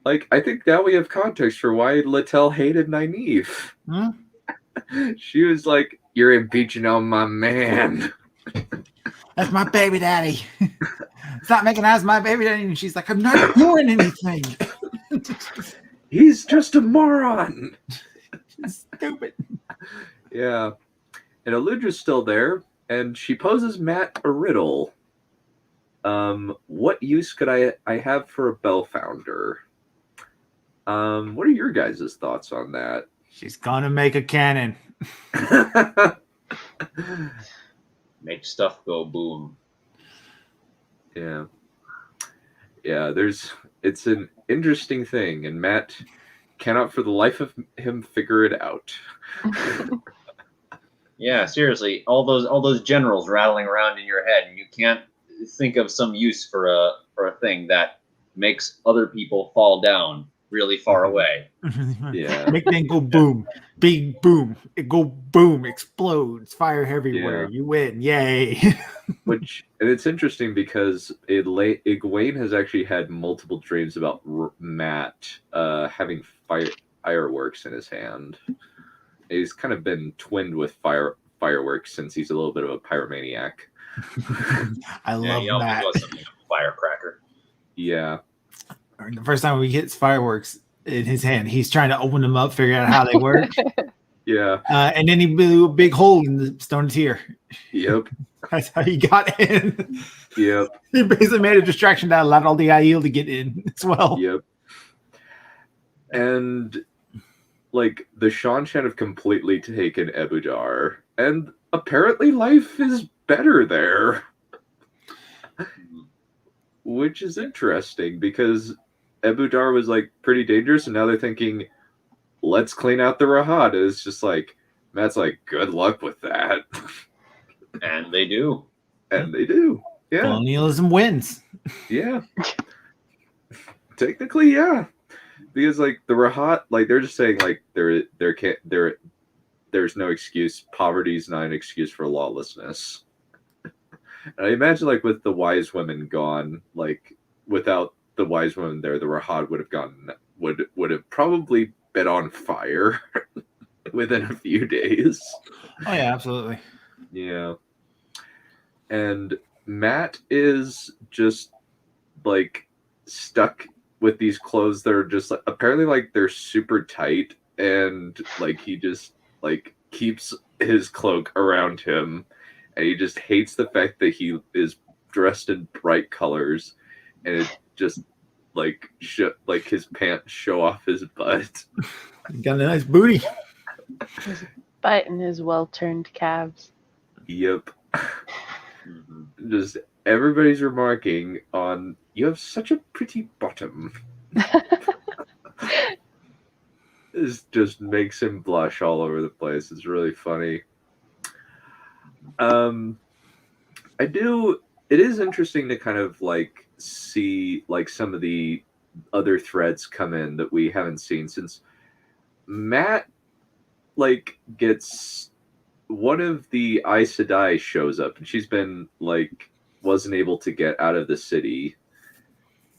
I think now we have context for why Littell hated Nynaeve. Huh? She was like, you're impeaching on my man. That's my baby daddy. Stop making eyes my baby daddy. And she's like, I'm not doing anything. He's just a moron. Stupid. Yeah. And Eludra's still there, and she poses Matt a riddle. What use could I have for a bell founder? What are your guys' thoughts on that? She's gonna make a cannon. Make stuff go boom. Yeah. Yeah, it's an interesting thing, and Matt cannot for the life of him figure it out. Yeah, seriously, all those generals rattling around in your head, and you can't think of some use for a thing that makes other people fall down really far away. Yeah. Make them go boom. Big boom. It go boom, explodes, fire everywhere. Yeah. You win. Yay. And it's interesting because Egwene has actually had multiple dreams about Matt having fireworks in his hand. He's kind of been twinned with fireworks since he's a little bit of a pyromaniac. I love he always that. was something of a firecracker. Yeah. The first time we get fireworks in his hand, he's trying to open them up, figure out how they work. Yeah. And then he blew a big hole in the stone tier. Yep. That's how he got in. Yep. He basically made a distraction that allowed all the Aiel to get in as well. Yep. And like the Shanshan have completely taken Ebudar, and apparently life is better there. Which is interesting because Ebudar was like pretty dangerous, and now they're thinking, let's clean out the Rahad. It's just like Matt's like, good luck with that. And they do. And they do. Yeah. Colonialism wins. Yeah. Technically, yeah. Because like the Rahat, like they're just saying like there's no excuse. Poverty's not an excuse for lawlessness. And I imagine like with the wise women gone, like without the wise women there, the Rahad would have probably been on fire within a few days. Oh yeah, absolutely. Yeah. And Matt is just like stuck with these clothes that are just like, apparently like they're super tight, and like he just like keeps his cloak around him, and he just hates the fact that he is dressed in bright colors, and it just like like his pants show off his butt. Got a nice booty. His butt and his well-turned calves. Yep. Just everybody's remarking on, you have such a pretty bottom. This just makes him blush all over the place. It's really funny. It is interesting to kind of like see like some of the other threads come in that we haven't seen, since Matt like gets one of the Aes Sedai shows up, and she's been like wasn't able to get out of the city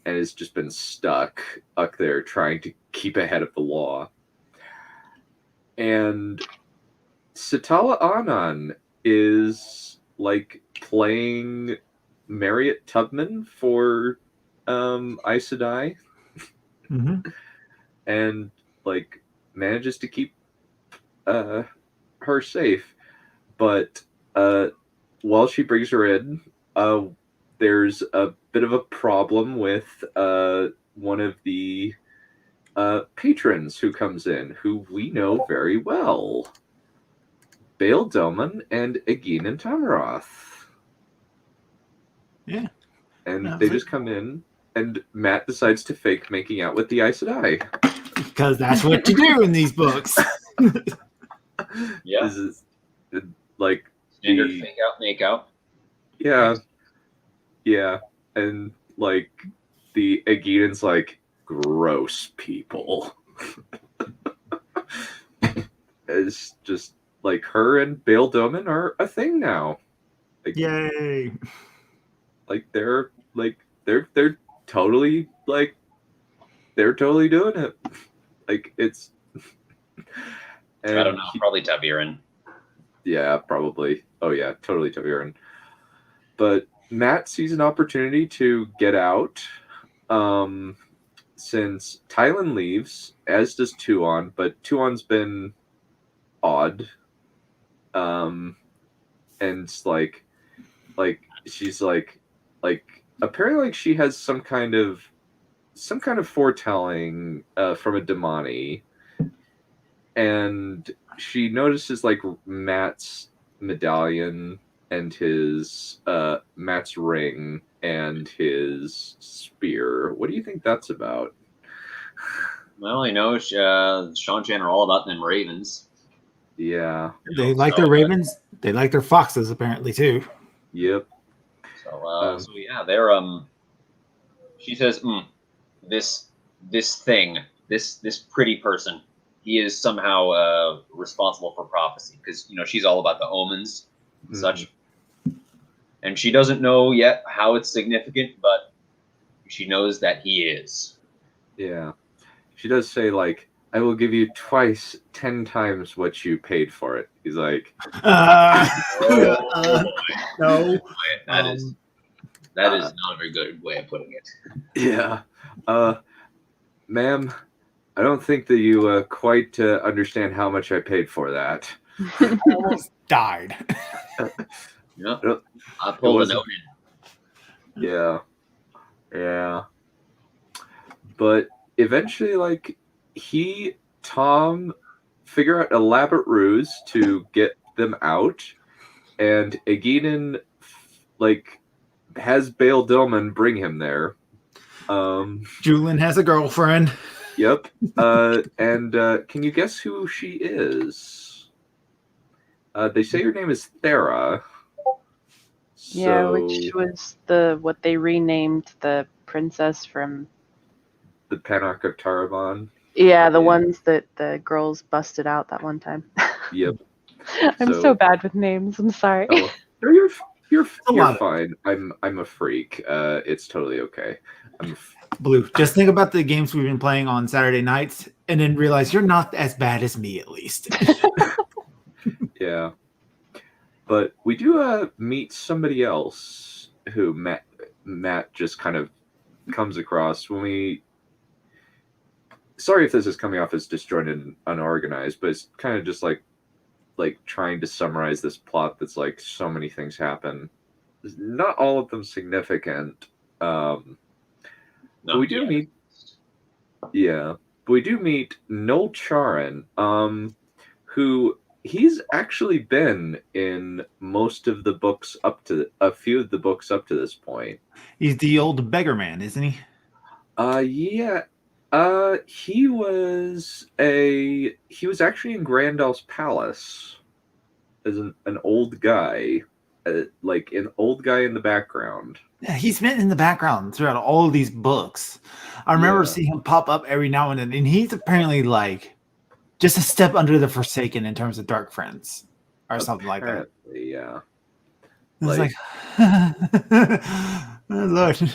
and has just been stuck up there trying to keep ahead of the law. And Satala Anan is like playing Marriott Tubman for Aes Sedai, and like manages to keep her safe. But while she brings her in, there's a bit of a problem with one of the patrons who comes in, who we know very well, Bail Doman and Egin and Tamaroth. Yeah. And they just come in, and Matt decides to fake making out with the Aes Sedai. Because that's what you do in these books. Yeah. This is like standard fake out, make out. Yeah. Nice. Yeah. And like the Egin's like, gross people. It's just like her and Bail Doman are a thing now. Like, yay. Like they're totally like they're totally doing it. Like it's I don't know, probably Taviran. Yeah, probably. Oh yeah, totally Taviran. But Matt sees an opportunity to get out. Since Tylan leaves, as does Tuon, but Tuon's been odd. And like she's like apparently like she has some kind of foretelling from a Damani, and she notices like Matt's medallion and his Matt's ring and his spear. What do you think that's about? Well, you know, Sean Chan are all about them ravens. Yeah. They like their ravens. They like their foxes, apparently, too. Yep. So yeah, they're she says, this thing, this pretty person, he is somehow responsible for prophecy, because you know she's all about the omens and such, and she doesn't know yet how it's significant, but she knows that he is. Yeah, she does say like, I will give you twice 10 times what you paid for it. He's like, no. That is not a very good way of putting it. Yeah. Ma'am, I don't think that you quite understand how much I paid for that. Almost died. Yeah. I pulled a note in. Yeah. Yeah. But eventually, like, Tom figure out an elaborate ruse to get them out, and Eginen like has Bail Dillman bring him there. Julian has a girlfriend. Yep. And can you guess who she is? They say her name is Thera. Yeah, which was what they renamed the princess from the Panarch of Taravan. Yeah, the ones that the girls busted out that one time. Yep. I'm so bad with names. I'm sorry. Oh, you're fine. I'm a freak. It's totally okay. Blue, just think about the games we've been playing on Saturday nights, and then realize you're not as bad as me, at least. Yeah. But we do meet somebody else who Matt just kind of comes across when we. Sorry if this is coming off as disjointed and unorganized, but it's kind of just like trying to summarize this plot that's like so many things happen. Not all of them significant. But we do meet. Yeah, but we do meet Noel Charon, who he's actually been in most of the books a few of the books up to this point. He's the old beggar man, isn't he? Yeah. He was actually in Grandel's palace as an old guy, like an old guy in the background. Yeah, he's been in the background throughout all of these books. I remember seeing him pop up every now and then, and he's apparently like just a step under the Forsaken in terms of Dark Friends or something like that. Yeah. It's like oh, Lord.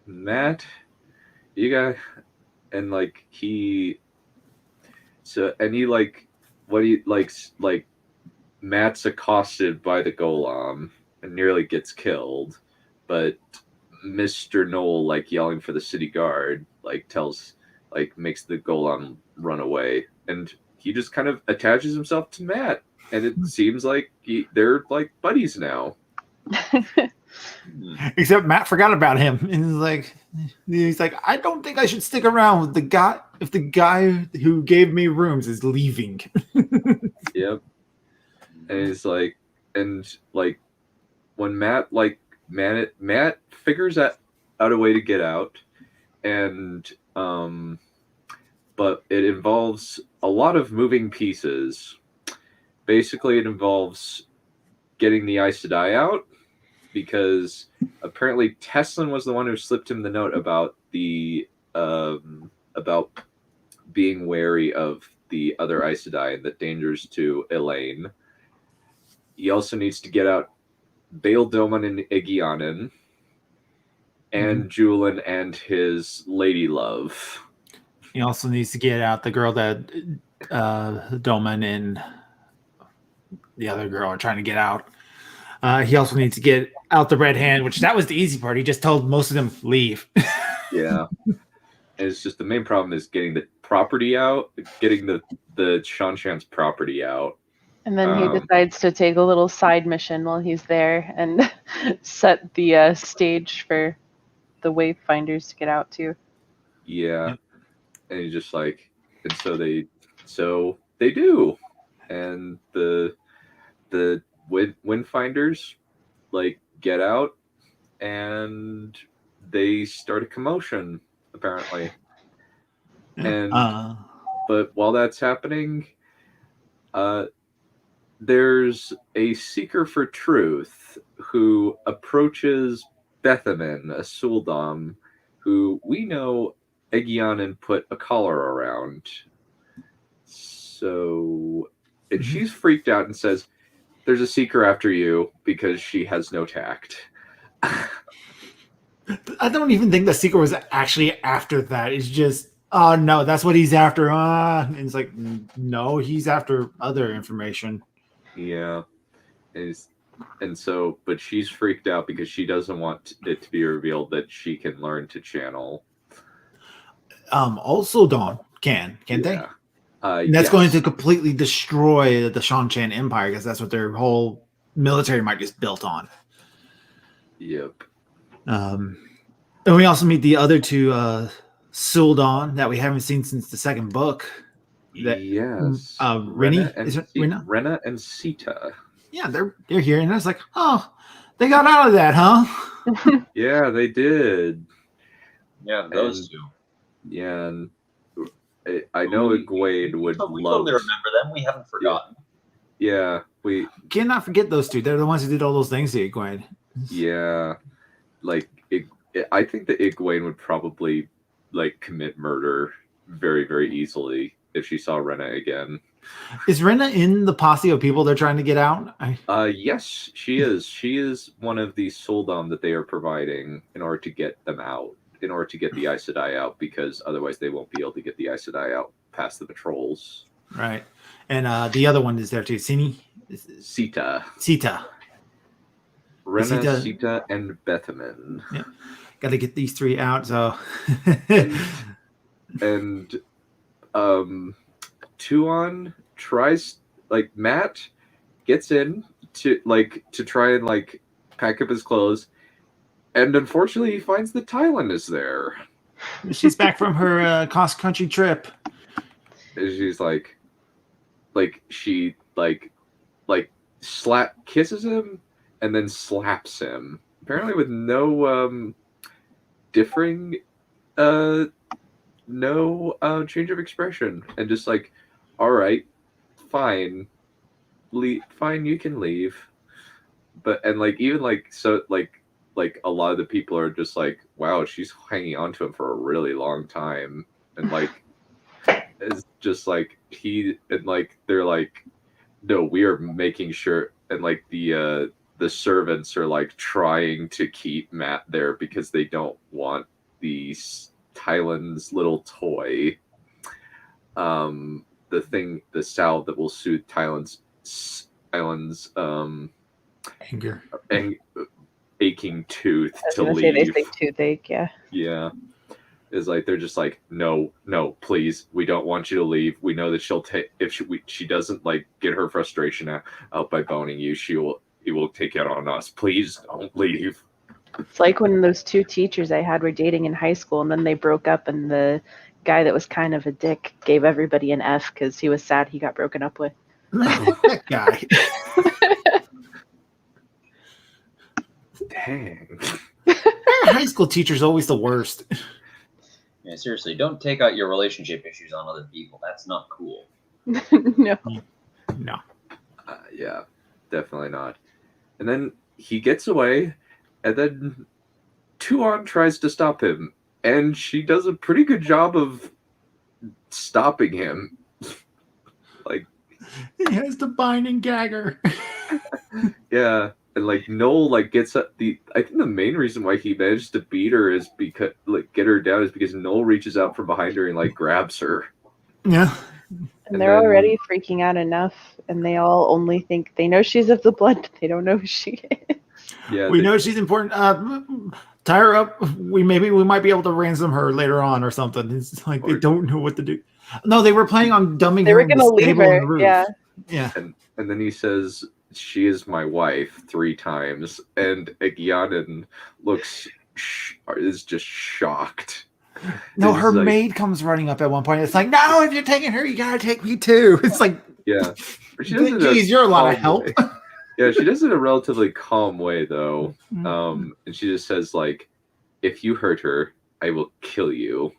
Matt, you got, and like he like what he likes, like Matt's accosted by the golem and nearly gets killed, but Mr. Knoll, like yelling for the city guard, like makes the golem run away, and he just kind of attaches himself to Matt, and it seems like they're like buddies now. Except Matt forgot about him, and he's like, I don't think I should stick around with the guy if the guy who gave me rooms is leaving. Yep. And it's like, when Matt figures out a way to get out, and but it involves a lot of moving pieces. Basically, it involves getting the Aes Sedai out, because apparently Teslin was the one who slipped him the note about about being wary of the other Aes Sedai and the dangers to Elaine. He also needs to get out Bail Doman and Egyanin, and Julian and his lady love. He also needs to get out the girl that Doman and the other girl are trying to get out. He also needs to get out the Red Hand, which that was the easy part. He just told most of them leave. Yeah. And it's just the main problem is getting the property out, getting the Shanshan's property out. And then he decides to take a little side mission while he's there and set the stage for the Wayfinders to get out too. Yeah. Yep. And he's just like, and so they do. And the Windfinders like get out, and they start a commotion apparently. And but while that's happening, there's a seeker for truth who approaches Bethamin, a Suldam, who we know Egyanin put a collar around. So, and she's freaked out and says, "There's a seeker after you," because she has no tact. I don't even think the seeker was actually after that. It's just, oh no, that's what he's after. And it's like, no, he's after other information. Yeah. And so, but she's freaked out because she doesn't want it to be revealed that she can learn to channel. Also Dawn can't they? That's going to completely destroy the Shanshan Empire, because that's what their whole military might is built on. Yep. And we also meet the other two Suldon that we haven't seen since the second book. Yes. Rena and Sita. Yeah, they're here, and I was like, oh, they got out of that, huh? Yeah, they did. Yeah, those two. Yeah, and I know Egwene would love. We totally remember them. We haven't forgotten. Yeah, we cannot forget those two. They're the ones who did all those things to Egwene. Yeah, like I think that Egwene would probably like commit murder very, very easily if she saw Rena again. Is Rena in the posse of people they're trying to get out? Yes, she is. She is one of the Suldam that they are providing in order to get them out, in order to get the Aes Sedai out, because otherwise they won't be able to get the Aes Sedai out past the patrols. Right. And the other one is there too. Sita. Rena, Sita, and Bethamin. Yeah. got to get these 3 out. So, and Tuon tries, like, Matt gets in to try and like pack up his clothes, and unfortunately he finds that Tylan is there. She's back from her cross-country trip. And she's like she kisses him and then slaps him, apparently with no differing change of expression, and just like, all right, fine, fine, you can leave. But and like even like so like a lot of the people are just like, wow, she's hanging on to him for a really long time, and like it's just like they're like, no, we are making sure, and like the servants are like trying to keep Matt there because they don't want Tylan's little toy, the salve that will soothe Tylan's anger, aching tooth I was to gonna leave. say they say toothache, yeah. Yeah. Is like, they're just like, no, please, we don't want you to leave. We know that she'll take, if she doesn't like get her frustration out by boning you, he will take it on us. Please don't leave. It's like when those 2 teachers I had were dating in high school, and then they broke up, and the guy that was kind of a dick gave everybody an F because he was sad he got broken up with. That guy. Dang. High school teacher's always the worst. Yeah, seriously, don't take out your relationship issues on other people. That's not cool. No. Yeah, definitely not. And then he gets away, and then Tuon tries to stop him, and she does a pretty good job of stopping him. Like, he has to bind and gag her. Yeah, and like Noel like gets up I think the main reason why he managed to beat her is because get her down is because Noel reaches out from behind her and like grabs her. Yeah. And they're already freaking out enough, and they all only think they know she's of the blood. They don't know who she is. Yeah, we know she's important. Tie her up. We might be able to ransom her later on or something. It's like they don't know what to do. No, they were planning on dumbing They her were in the gonna leave stable on her. the roof. Yeah. And then he says, "She is my wife" 3 times, and Egyanin is just shocked. No, It's her like, maid comes running up at one point. It's like, no, if you're taking her, you gotta take me too. It's like, yeah, she does it in geez, you're a lot of calm help. way. Yeah, she does it in a relatively calm way though. And she just says like, "If you hurt her, I will kill you."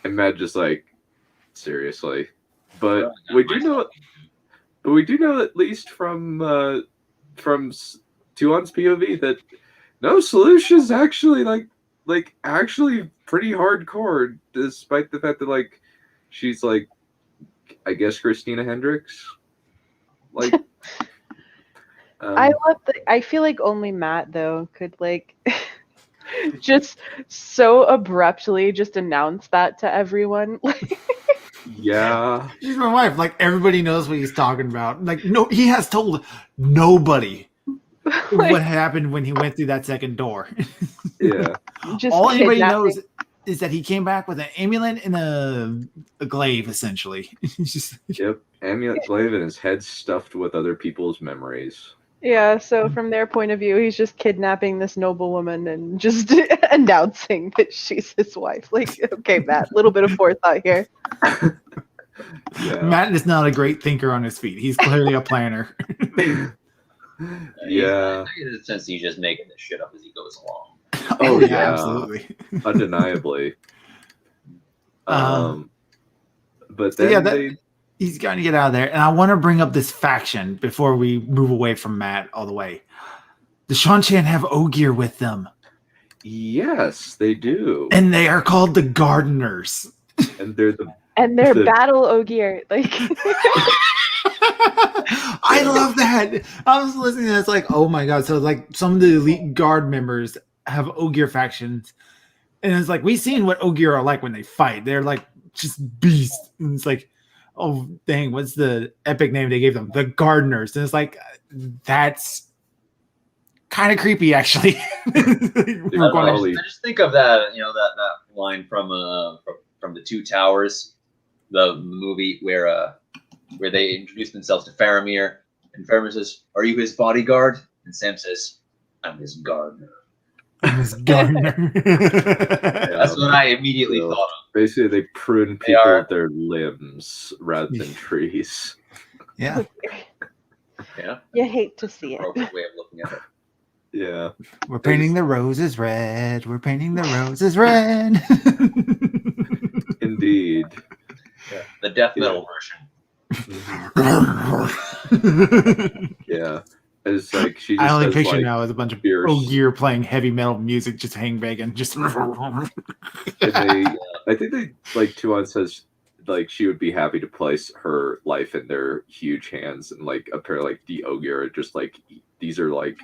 And Matt just like, seriously. But we do know at least from Tuon's POV that no, Solution's actually actually pretty hardcore, despite the fact that like she's like, I guess, Christina Hendricks. Like, I feel like only Matt though could like just so abruptly just announce that to everyone. yeah, She's my wife. Like, everybody knows what he's talking about. Like, no, he has told nobody what happened when he went through that second door. Yeah. Just all anybody kidnapping. knows is that he came back with an amulet and a glaive, essentially. Yep, amulet glaive and his head stuffed with other people's memories. Yeah, so from their point of view, he's just kidnapping this noble woman and just announcing that she's his wife. Like, okay, Matt, a little bit of forethought here. Yeah. Matt is not a great thinker on his feet. He's clearly a planner. Yeah. I get the sense he's just making this shit up as he goes along. Oh yeah, absolutely. Undeniably. But then he's got to get out of there. And I want to bring up this faction before we move away from Matt all the way. The Shanchan have Ogier with them. Yes, they do. And they are called the Gardeners. And they're battle Ogier. Like, I love that. I was listening to this like, oh my god. So like some of the elite guard members have Ogier factions. And it's like, we've seen what Ogier are like when they fight. They're like just beasts. And it's like, oh dang, what's the epic name they gave them? The Gardeners. And it's like, that's kind of creepy, actually. I just think of that, that line from the Two Towers, the movie where they introduce themselves to Faramir, and Faramir says, "Are you his bodyguard?" And Sam says, "I'm his gardener." His gardener. That's what I immediately thought of. Basically, they prune people with their limbs rather than trees. Yeah. Yeah. You hate to see it. Appropriate way of looking at it. Yeah. We're painting the roses red. We're painting the roses red. Indeed. Yeah. The death metal version. Yeah. It's like she just I only says, picture like, now as a bunch of fierce. Ogier playing heavy metal music, just hang banging, just. And I think they like Tuan says like she would be happy to place her life in their huge hands, and like apparently like the Ogier are just like these are like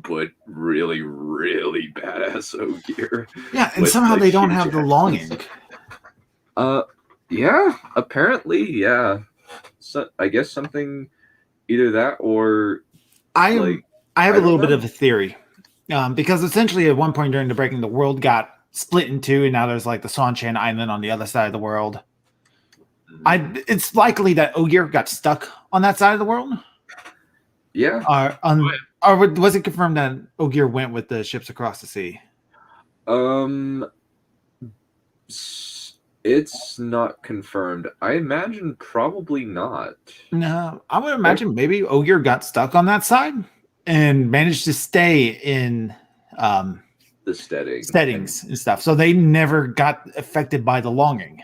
but really really badass Ogier. Yeah, and somehow they don't have the longing. Yeah, apparently, yeah. So I guess something. Either that or I have a little bit of a theory, because essentially at one point during the breaking, the world got split in two, and now there's like the Sanchan Island on the other side of the world. It's likely that Ogier got stuck on that side of the world. Yeah. Or was it confirmed that Ogier went with the ships across the sea? It's not confirmed. I imagine probably not. No, I would imagine maybe Ogier got stuck on that side and managed to stay in the steadings and stuff. So they never got affected by the longing.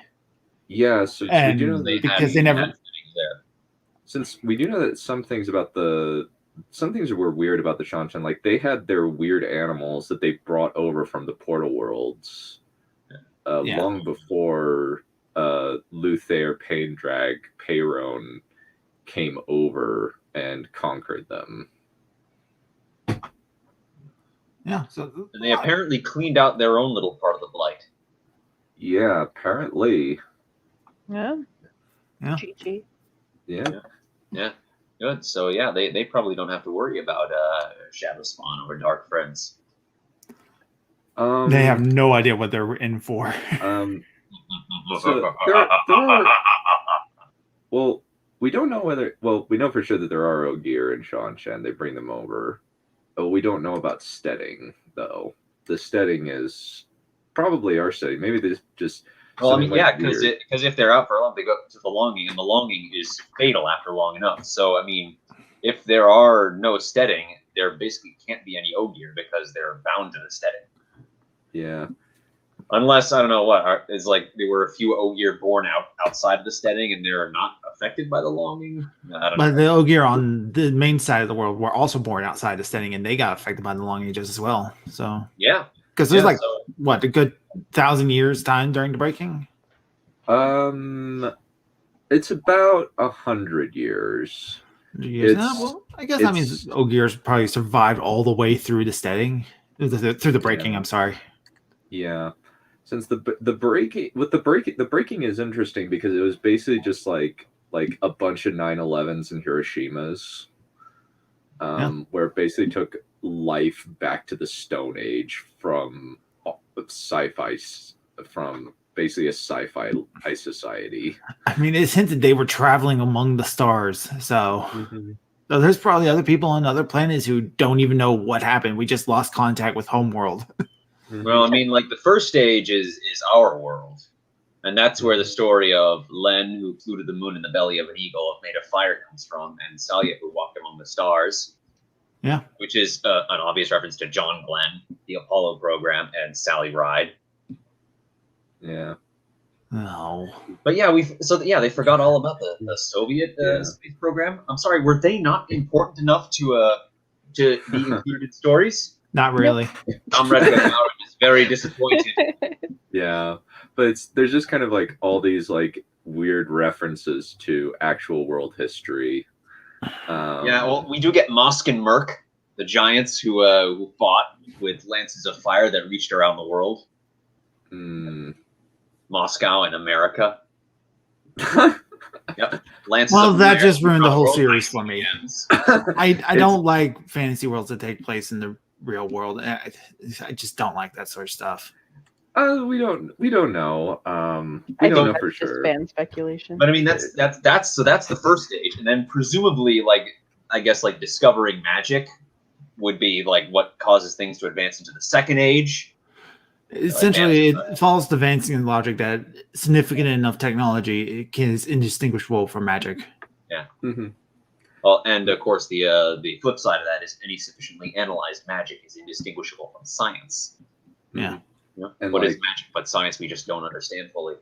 Yeah, so we do know because they never. Since we do know that some things were weird about the Shanshan, like they had their weird animals that they brought over from the Portal Worlds. Long before Luthair, Paindrag, Perion came over and conquered them. Yeah, and they apparently cleaned out their own little part of the blight. Yeah, apparently. Yeah. Yeah. GG. Yeah. Good. So yeah, they probably don't have to worry about Shadow Spawn or Dark Friends. They have no idea what they're in for. So well, we don't know whether. Well, we know for sure that there are Ogier and Shanshan. They bring them over. But we don't know about steading, though. The steading is probably our steading. Maybe they just. Well, I mean, yeah, because if they're out for a long, they go to the longing, and the longing is fatal after long enough. So, I mean, if there are no steading, there basically can't be any Ogier because they're bound to the steading. Yeah. Unless, I don't know what, is like there were a few Ogier born outside of the steading and they're not affected by the longing. I don't know. But the Ogier on the main side of the world were also born outside the steading and they got affected by the longing just as well. So yeah. Because there's a good 1,000 years time during the breaking? It's about 100 years. Well, I guess that means Ogier's probably survived all the way through the steading. Through the breaking, I'm sorry. Yeah. Since the breaking is interesting because it was basically just like a bunch of 9/11s and Hiroshimas, where it basically took life back to the Stone Age from sci-fi, from basically a sci-fi high society. I mean, it's hinted they were traveling among the stars, so. So there's probably other people on other planets who don't even know what happened. We just lost contact with Homeworld. Well, I mean, like the first stage is our world, and that's where the story of Len, who flew to the moon in the belly of an eagle, made of fire, comes from, and Salia, who walked among the stars. Yeah, which is an obvious reference to John Glenn, the Apollo program, and Sally Ride. Yeah. No. But yeah, they forgot all about the Soviet space program. I'm sorry, were they not important enough to be included in stories? Not really. Comrade Gagarin is very disappointed. Yeah, but there's just kind of like all these like weird references to actual world history. Yeah, well, we do get Mosk and Merc, the giants who fought with lances of fire that reached around the world. Moscow and America. Yep. Lances Well, up that in the air, just ruined the whole road series racing for me. begins. I don't like fantasy worlds that take place in the real world. I just don't like that sort of stuff. We don't know. We don't know for that's just sure. fan speculation. But I mean, that's the first stage, and then presumably, like, I guess, like, discovering magic would be like what causes things to advance into the second age. Essentially, it follows the Vancian logic that significant enough technology is indistinguishable from magic. Yeah. Mm-hmm. Well, and of course, the flip side of that is any sufficiently analyzed magic is indistinguishable from science. Yeah. You know? And What is like- magic but science we just don't understand fully?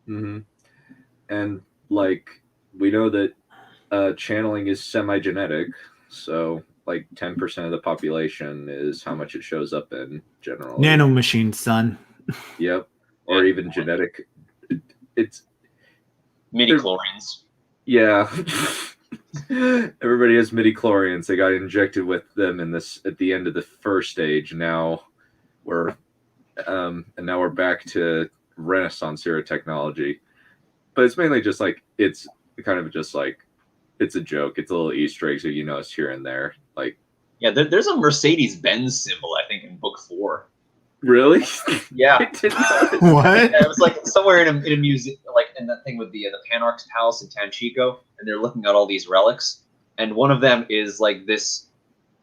Mm-hmm. And like we know that channeling is semi-genetic, so like 10% of the population is how much it shows up in generally. Nanomachine, son. Yep. Or even genetic. It's Midi-chlorians. yeah. Everybody has midi-chlorians. They got injected with them in this at the end of the first stage. Now we're back to Renaissance era technology. But it's mainly just like it's kind of just like it's a joke. It's a little Easter eggs that you notice here and there. Like Yeah, there's a Mercedes-Benz symbol, I think, in book 4. really? Yeah. I didn't notice. What? Yeah, it was like somewhere in a museum, like in that thing with the Panarch's Palace in Tanchico, and they're looking at all these relics, and one of them is like this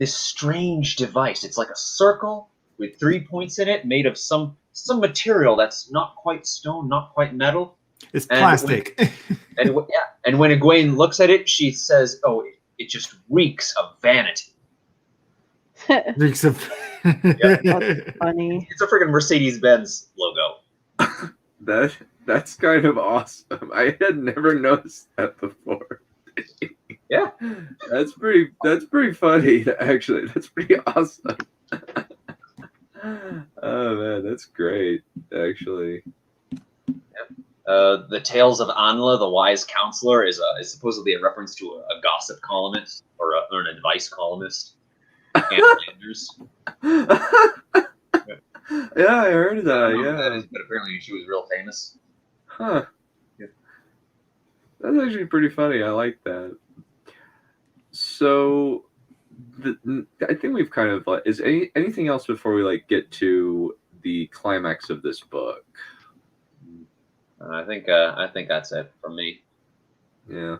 strange device. It's like a circle with 3 points in it, made of some material that's not quite stone, not quite metal. It's plastic. And when Egwene looks at it, she says, "Oh, it just reeks of vanity." Reeks of. That's funny. It's a freaking Mercedes-Benz logo. That's kind of awesome. I had never noticed that before. Yeah. That's pretty funny, actually. That's pretty awesome. Oh man, that's great, actually. The Tales of Anla, the Wise Counselor, is supposedly a reference to a gossip columnist or an advice columnist. Anna Landers. Yeah, I heard of I that. don't know who Yeah. that is, but apparently she was real famous. Huh. Yeah. That's actually pretty funny. I like that. So, I think we've kind of is anything else before we like get to the climax of this book? I think that's it from me. Yeah.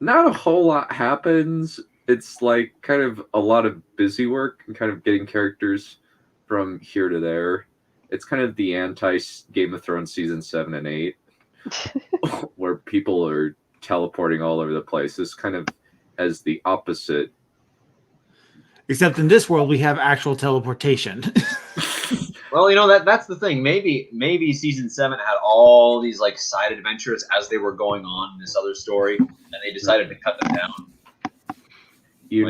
Not a whole lot happens. It's like kind of a lot of busy work and kind of getting characters from here to there. It's kind of the anti-Game of Thrones season 7 and 8, where people are teleporting all over the place. This kind of as the opposite. Except in this world, we have actual teleportation. Well, you know that's the thing. Maybe season 7 had all these like side adventures as they were going on in this other story, and they decided to cut them down. You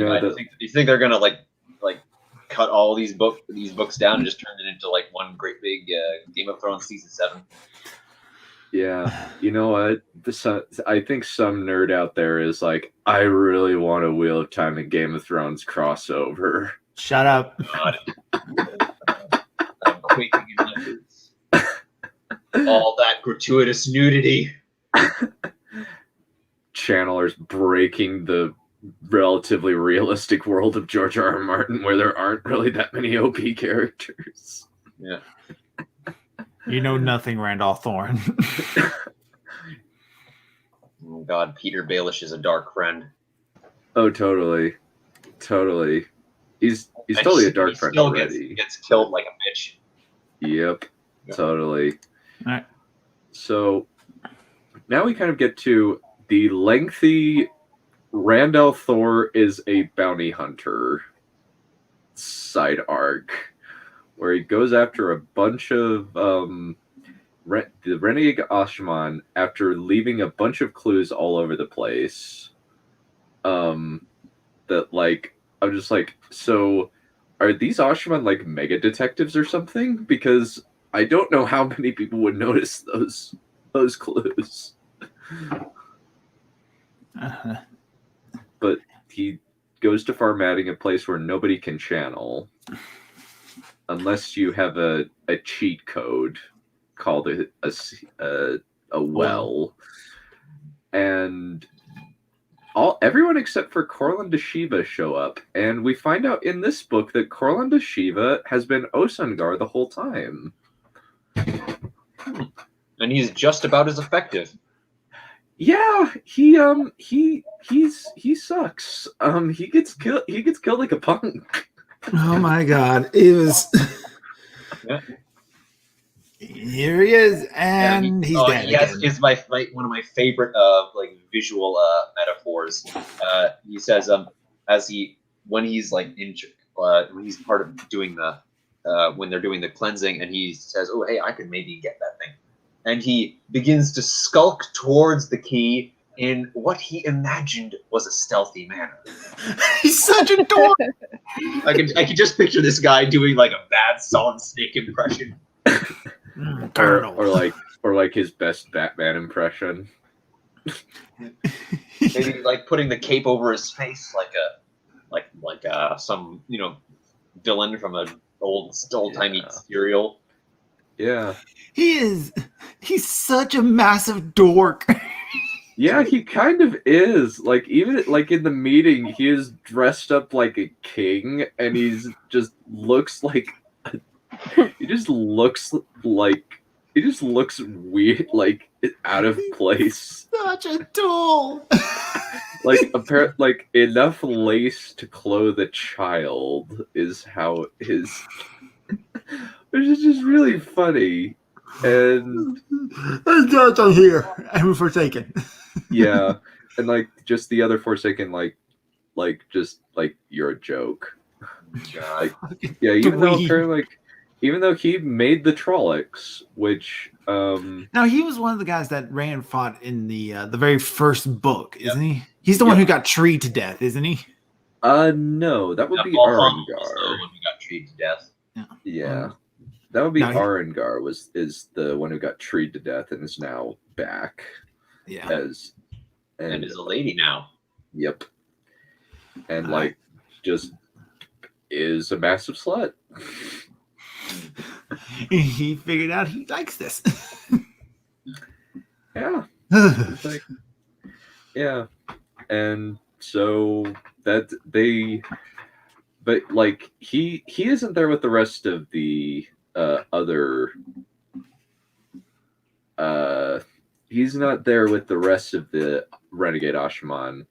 think they're gonna like cut all these books down and just turn it into like one great big Game of Thrones season 7? Yeah, you know what? I think some nerd out there is like, I really want a Wheel of Time and Game of Thrones crossover. Shut up. God. I'm quaking in my boots. All that gratuitous nudity. Channelers breaking the relatively realistic world of George R.R. Martin, where there aren't really that many OP characters. Yeah. You know nothing, Randolph Thorne. Oh God, Peter Baelish is a dark friend. Oh, totally. He's totally a dark friend already. Gets killed like a bitch. Yep, Yeah. totally. All right. So now we kind of get to the lengthy Randall Thor is a bounty hunter side arc, where he goes after a bunch of the renegade Ashman after leaving a bunch of clues all over the place. That like I'm just like, so are these Ashman like mega detectives or something? Because I don't know how many people would notice those clues. But he goes to Farmatting, a place where nobody can channel unless you have a cheat code called a well. and everyone except for Corlin Shiva show up, and we find out in this book that Corlin Shiva has been Osangar the whole time. And he's just about as effective. Yeah, he sucks. He gets killed like a punk. Oh my god. It was Yeah. Here he is, and he's dead. Yes, again. is one of my favorite like visual metaphors. He says when he's part of doing the when they're doing the cleansing, and he says, "Oh, hey, I could maybe get that thing," and he begins to skulk towards the key in what he imagined was a stealthy manner. He's such a dork. I can just picture this guy doing like a bad Solid Snake impression. or like his best Batman impression. Maybe like putting the cape over his face like some villain from an old timey serial. Yeah. He's such a massive dork. Yeah, he kind of is. Like, even like in the meeting, he is dressed up like a king, and he just looks weird, like out of place. Such a tool. Like enough lace to clothe a child is how his, which is just really funny. And I'm here. I'm Forsaken. Yeah, and like just the other Forsaken, like you're a joke. Like, yeah, even though he made the Trollocs, which now he was one of the guys that Rand fought in the very first book, isn't he? He's the one who got treed to death, isn't he? No, that would be Arengar. The one who got treed to death. Yeah. That would be Arengar is the one who got treed to death and is now back. Yeah. And is a lady now. Yep. And like just is a massive slut. He figured out he likes this. Yeah. Like, yeah. And so that but like he isn't there with the rest of the other he's not there with the rest of the Renegade Ashaman,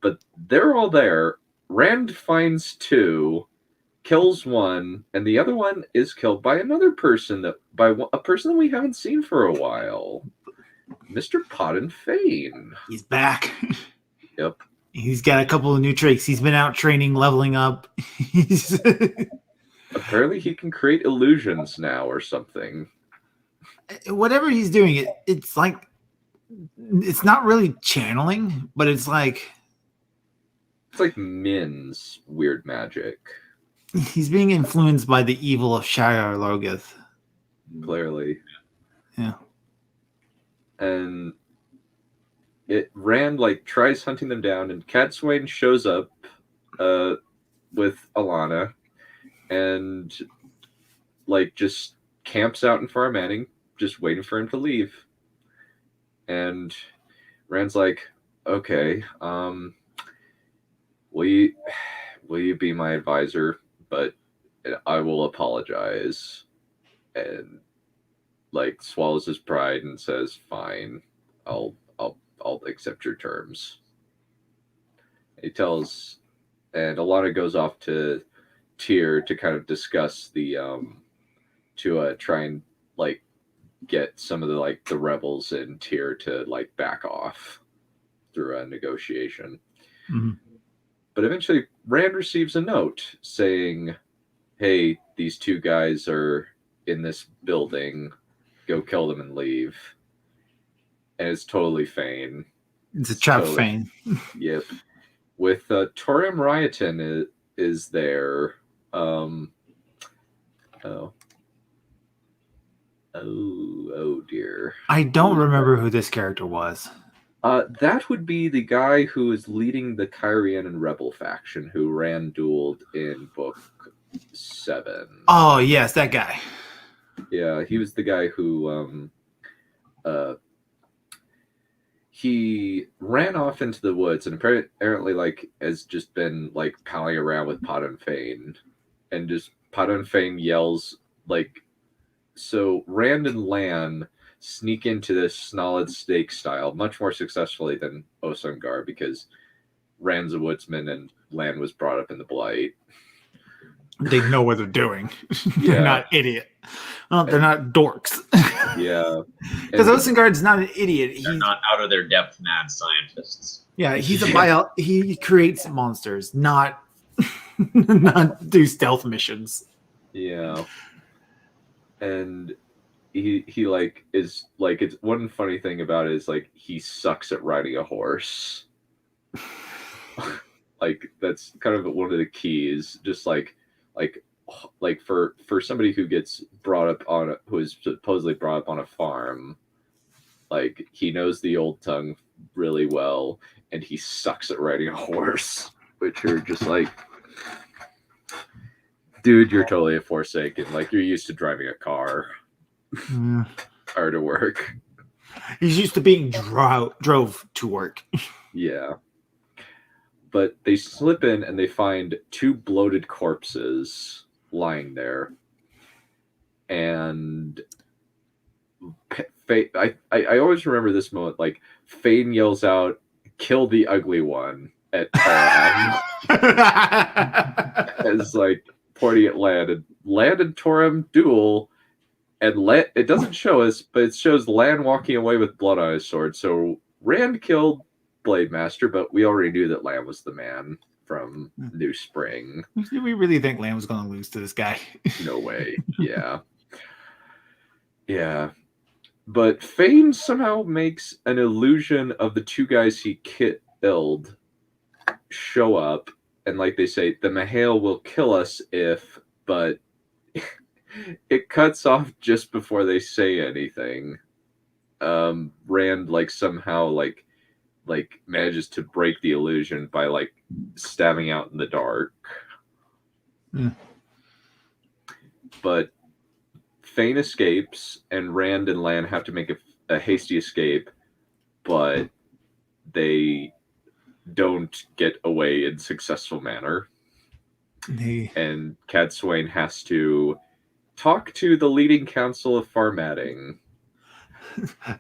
but they're all there. Rand finds two, kills one, and the other one is killed by another person a person that we haven't seen for a while. Mr. Podden Fane. He's back. Yep. He's got a couple of new tricks. He's been out training, leveling up. Apparently he can create illusions now or something. Whatever he's doing, it's like it's not really channeling, but it's like Min's weird magic. He's being influenced by the evil of Shire Logith. Clearly. Yeah. And Rand tries hunting them down, and Catswain shows up with Alana and just camps out in Far Manning, just waiting for him to leave. And Rand's like, okay, will you be my advisor? But I will apologize. And swallows his pride and says, fine, I'll accept your terms. He tells, and Alana goes off to Tyr to kind of discuss the to try and get some of the rebels in Tyr to back off through a negotiation. Mm-hmm. But eventually Rand receives a note saying, hey, these two guys are in this building, go kill them and leave. And it's totally Fane. It's a trap Fane. Yep. With Torium Rioton is there. Oh dear. I don't remember who this character was. That would be the guy who is leading the Kyrian and Rebel faction who Rand dueled in book 7. Oh yes, that guy. Yeah, he was the guy who he ran off into the woods and apparently like has just been like palling around with Pot and Fane, and just Pot and Fane yells like, so Rand and Lan sneak into this Snarled Snake style much more successfully than Osangar, because Rand's a woodsman and Lan was brought up in the Blight. They know what they're doing. Yeah. They're not idiot. Well, they're not dorks. Yeah. Because Osengard's not an idiot. They're not out of their depth mad scientists. Yeah, he's a he creates monsters, not not do stealth missions. Yeah. And he like is like, it's one funny thing about it is like he sucks at riding a horse. Like that's kind of one of the keys. Just like for somebody who gets brought up on who is supposedly brought up on a farm, like he knows the old tongue really well, and he sucks at riding a horse, which are just like, dude, you're totally a Forsaken. Like you're used to driving a car or to work. He's used to being drove to work. Yeah. But they slip in and they find two bloated corpses lying there. And I always remember this moment. Like, Fane yells out, "Kill the ugly one," at Toram. As, like, pointing at Land. And Land and Toram duel. And it doesn't show us, but it shows Lan walking away with blood on his sword. So Rand killed Blade Master, but we already knew that Lan was the man from New Spring. Did we really think Lan was going to lose to this guy? No way. Yeah. Yeah. But Fane somehow makes an illusion of the two guys he killed show up. And like they say, the Mahale will kill us if, but it cuts off just before they say anything. Rand like somehow like manages to break the illusion by like stabbing out in the dark. But Fane escapes, and Rand and Lan have to make a hasty escape, but they don't get away in successful manner. And Cadsuane has to talk to the leading council of Farmatting.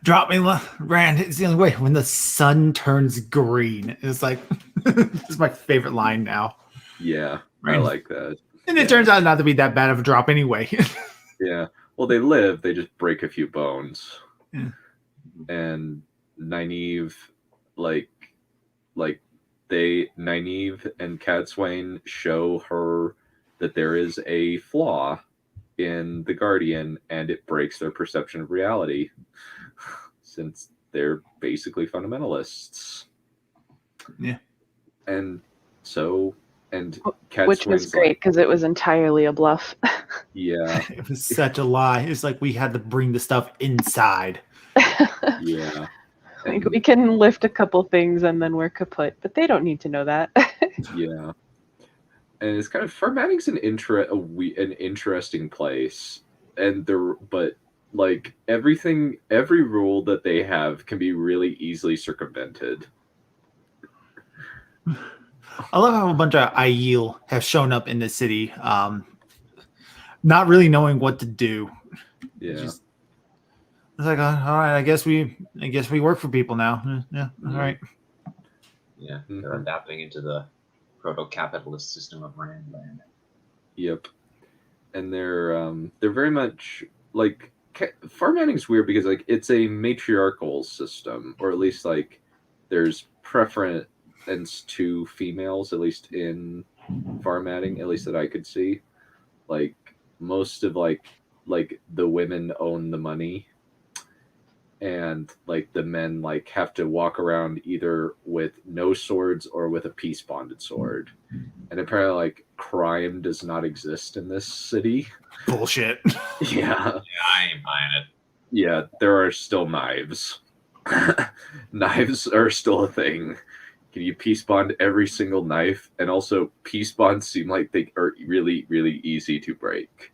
Drop me, Rand. It's the only way. When the sun turns green, it's like it's my favorite line now. Yeah, Rand. I like that. And it turns out not to be that bad of a drop anyway. Yeah. Well, they live. They just break a few bones. Yeah. And Nynaeve, Nynaeve and Cadsuane show her that there is a flaw in the Guardian, and it breaks their perception of reality, since they're basically fundamentalists. Yeah. And so, and which was great because it was entirely a bluff. Yeah. It was such a lie. It's like we had to bring the stuff inside. Yeah. Like we can lift a couple things and then we're kaput, but they don't need to know that. Yeah. And it's kind of, Farmatting's an interesting place, and but like every rule that they have can be really easily circumvented. I love how a bunch of Aiel have shown up in the city, not really knowing what to do. Yeah. It's like, all right, I guess we work for people now. Yeah, all right. Yeah, they're adapting into the proto-capitalist system of Randland. Yep. And they're very much like, Farmatting's weird because like it's a matriarchal system, or at least like there's preference to females, at least in Farmatting, at least that I could see. Like most of like the women own the money, and like the men like have to walk around either with no swords or with a peace bonded sword. And apparently like crime does not exist in this city. Bullshit. Yeah. I ain't buying it. Yeah, there are still knives. Knives are still a thing. Can you peace bond every single knife? And also peace bonds seem like they are really, really easy to break.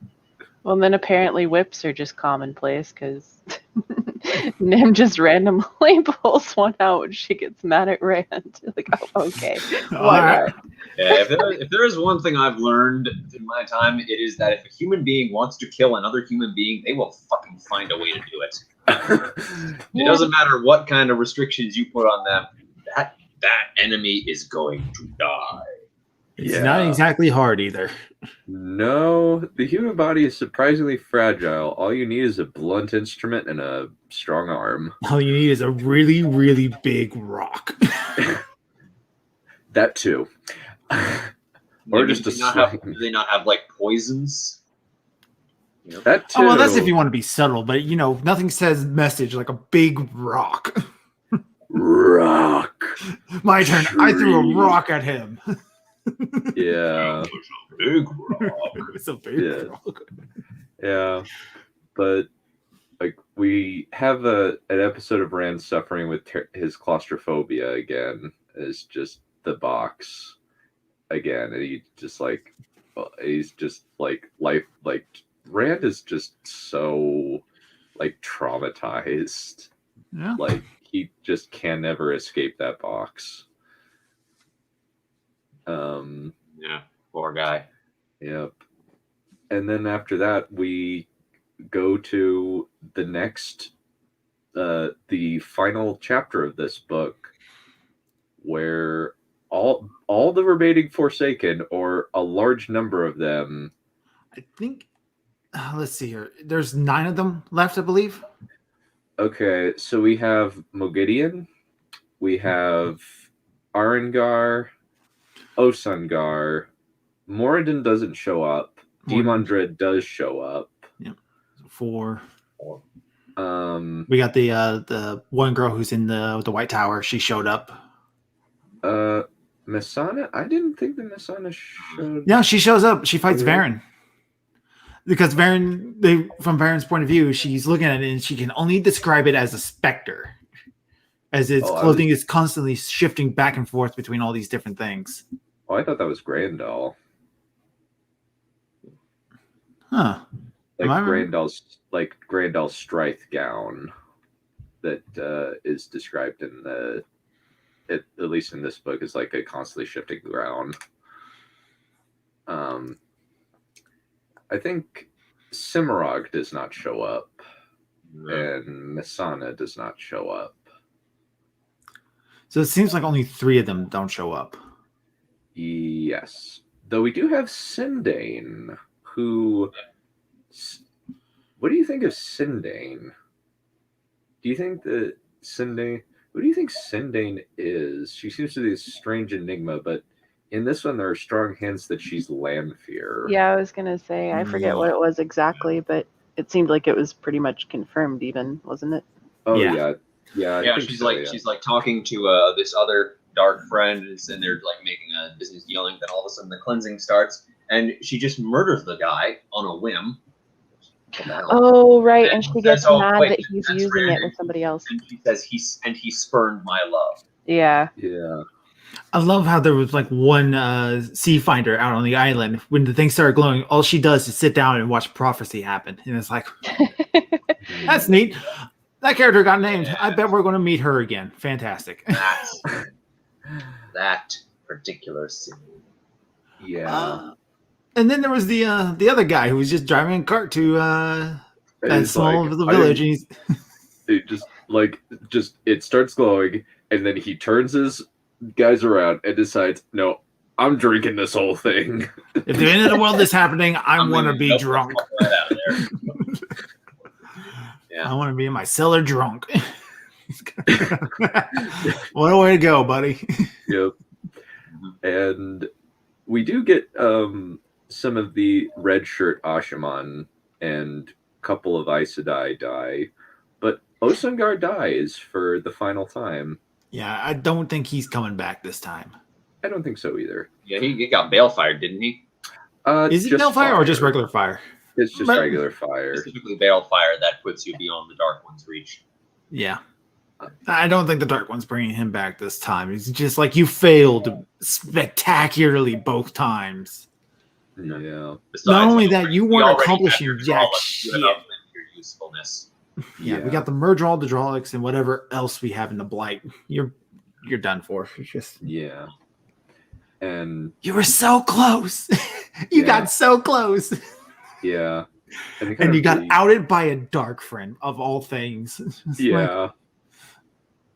Well, then apparently whips are just commonplace because Nim just randomly pulls one out when she gets mad at Rand. Like, oh, okay. Why not? Yeah, if there is one thing I've learned in my time, it is that if a human being wants to kill another human being, they will fucking find a way to do it. It doesn't matter what kind of restrictions you put on them. That enemy is going to die. It's not exactly hard either. No, the human body is surprisingly fragile. All you need is a blunt instrument and a strong arm. All you need is a really, really big rock. That too. Or just a do they not have like poisons? That too. Oh, well, that's if you want to be subtle, but nothing says message like a big rock. Rock. My turn. I threw a rock at him. Yeah. Big rock. It's a big rock. Yeah. But like we have an episode of Rand suffering with his claustrophobia again. It's just the box again, and he's just like life, like Rand is just so like traumatized. Yeah. Like he just can never escape that box. Yeah, poor guy. Yep. And then after that, we go to the next, the final chapter of this book, where all the remaining Forsaken, or a large number of them. I think. Let's see here. There's 9 of them left, I believe. Okay, so we have Mogideon, we have Arengar, Osungar, Moradin doesn't show up. Demondred does show up. Yeah, 4. Um, We got the one girl who's in the White Tower. She showed up. Messana? I didn't think that Messana showed. Yeah, she shows up. She fights Varen. Because Varen, from Varen's point of view, she's looking at it and she can only describe it as a specter, as its clothing is constantly shifting back and forth between all these different things. Oh, I thought that was Grandal. Huh? Like Grandal's Strith gown that is described in at least in this book, is like a constantly shifting ground. I think Cimarog does not show up, and Messana does not show up. So it seems like only 3 of them don't show up. Yes. Though we do have Sindane, who... What do you think of Sindane? Do you think that Sindane... What do you think Sindane is? She seems to be a strange enigma, but in this one there are strong hints that she's Lanfear. Yeah, I was going to say, I forget what it was exactly, but it seemed like it was pretty much confirmed even, wasn't it? Oh, Yeah. Yeah, She's like talking to this other dark friend, and they're like making a business dealing. Then all of a sudden the cleansing starts, and she just murders the guy on a whim. Oh, right, and she gets says, mad wait, that he's that's using it Rand. with somebody else. And she says he spurned my love. Yeah. Yeah. I love how there was like one sea finder out on the island. When the thing started glowing, all she does is sit down and watch prophecy happen. And it's like, that's neat. That character got named. Yeah. I bet we're going to meet her again. Fantastic. That particular scene. Yeah. And then there was the other guy who was just driving a cart to that small little village. And he's it starts glowing, and then he turns his guys around and decides, no, I'm drinking this whole thing. If the end of the world is happening, I want to be drunk. Right out of there. Yeah. I want to be in my cellar drunk. What a way to go, buddy. Yep. And we do get some of the red shirt Ashaman and a couple of Aes Sedai die, but Osungar dies for the final time. Yeah, I don't think he's coming back this time. I don't think so either. Yeah, he got balefire, didn't he? Is it balefire or just regular fire? It's just regular fire. Specifically balefire, that puts you beyond the Dark One's reach. Yeah. I don't think the Dark One's bringing him back this time. It's just like you failed spectacularly both times. Yeah. Besides, Not only that, you weren't already accomplishing have your jack knowledge, shit. you have your usefulness. Yeah, we got the merge all the Drolics and whatever else we have in the blight. You're done for. It's just and you were so close. You got so close. Yeah. And you got outed by a dark friend of all things. Yeah.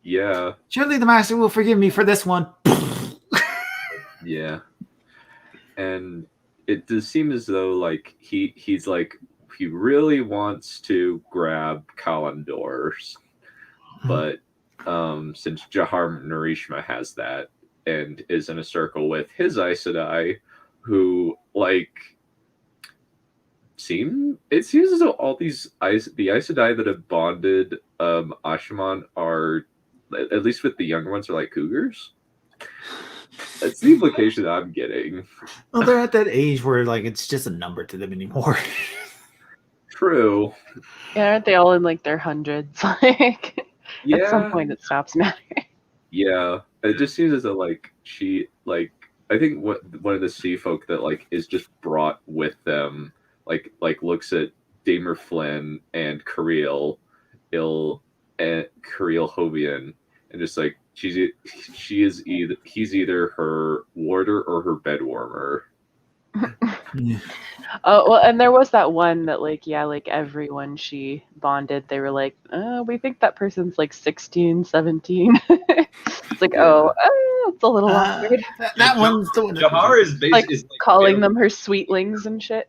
Yeah. Surely the master will forgive me for this one. Yeah. And it does seem as though like he's like he really wants to grab Kalandor's, but since Jahar Narishma has that and is in a circle with his Aes Sedai, who like it seems as though all these the Aes Sedai that have bonded Ashaman are, at least with the younger ones, are like cougars. That's the implication that I'm getting. Well, they're at that age where like it's just a number to them anymore. True. Yeah, aren't they all in like their hundreds? Like at some point it stops mattering. Yeah. It just seems as though like she like I think one of the sea folk that like is just brought with them like looks at Damer Flynn and Kirill Hovian and just like he's either her warder or her bedwarmer. Oh well, and there was that one that like everyone she bonded, they were like, we think that person's like 16, 17. It's like, it's a little awkward. That one's the one. Jahar is basically like calling them her sweetlings and shit.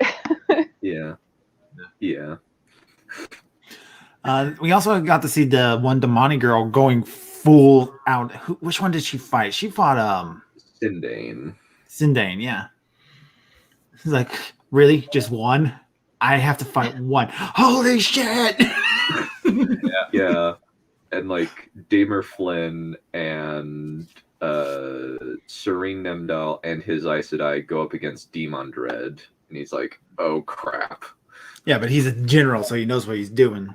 Yeah. We also got to see the one Damani girl going full out. Which one did she fight? She fought Sindane, yeah. It's like, really? Just one? I have to fight one. Holy shit! Yeah. And like Damer Flynn and Serene Nemdal and his Aes Sedai go up against Demon Dread, and he's like, oh crap. Yeah, but he's a general, so he knows what he's doing.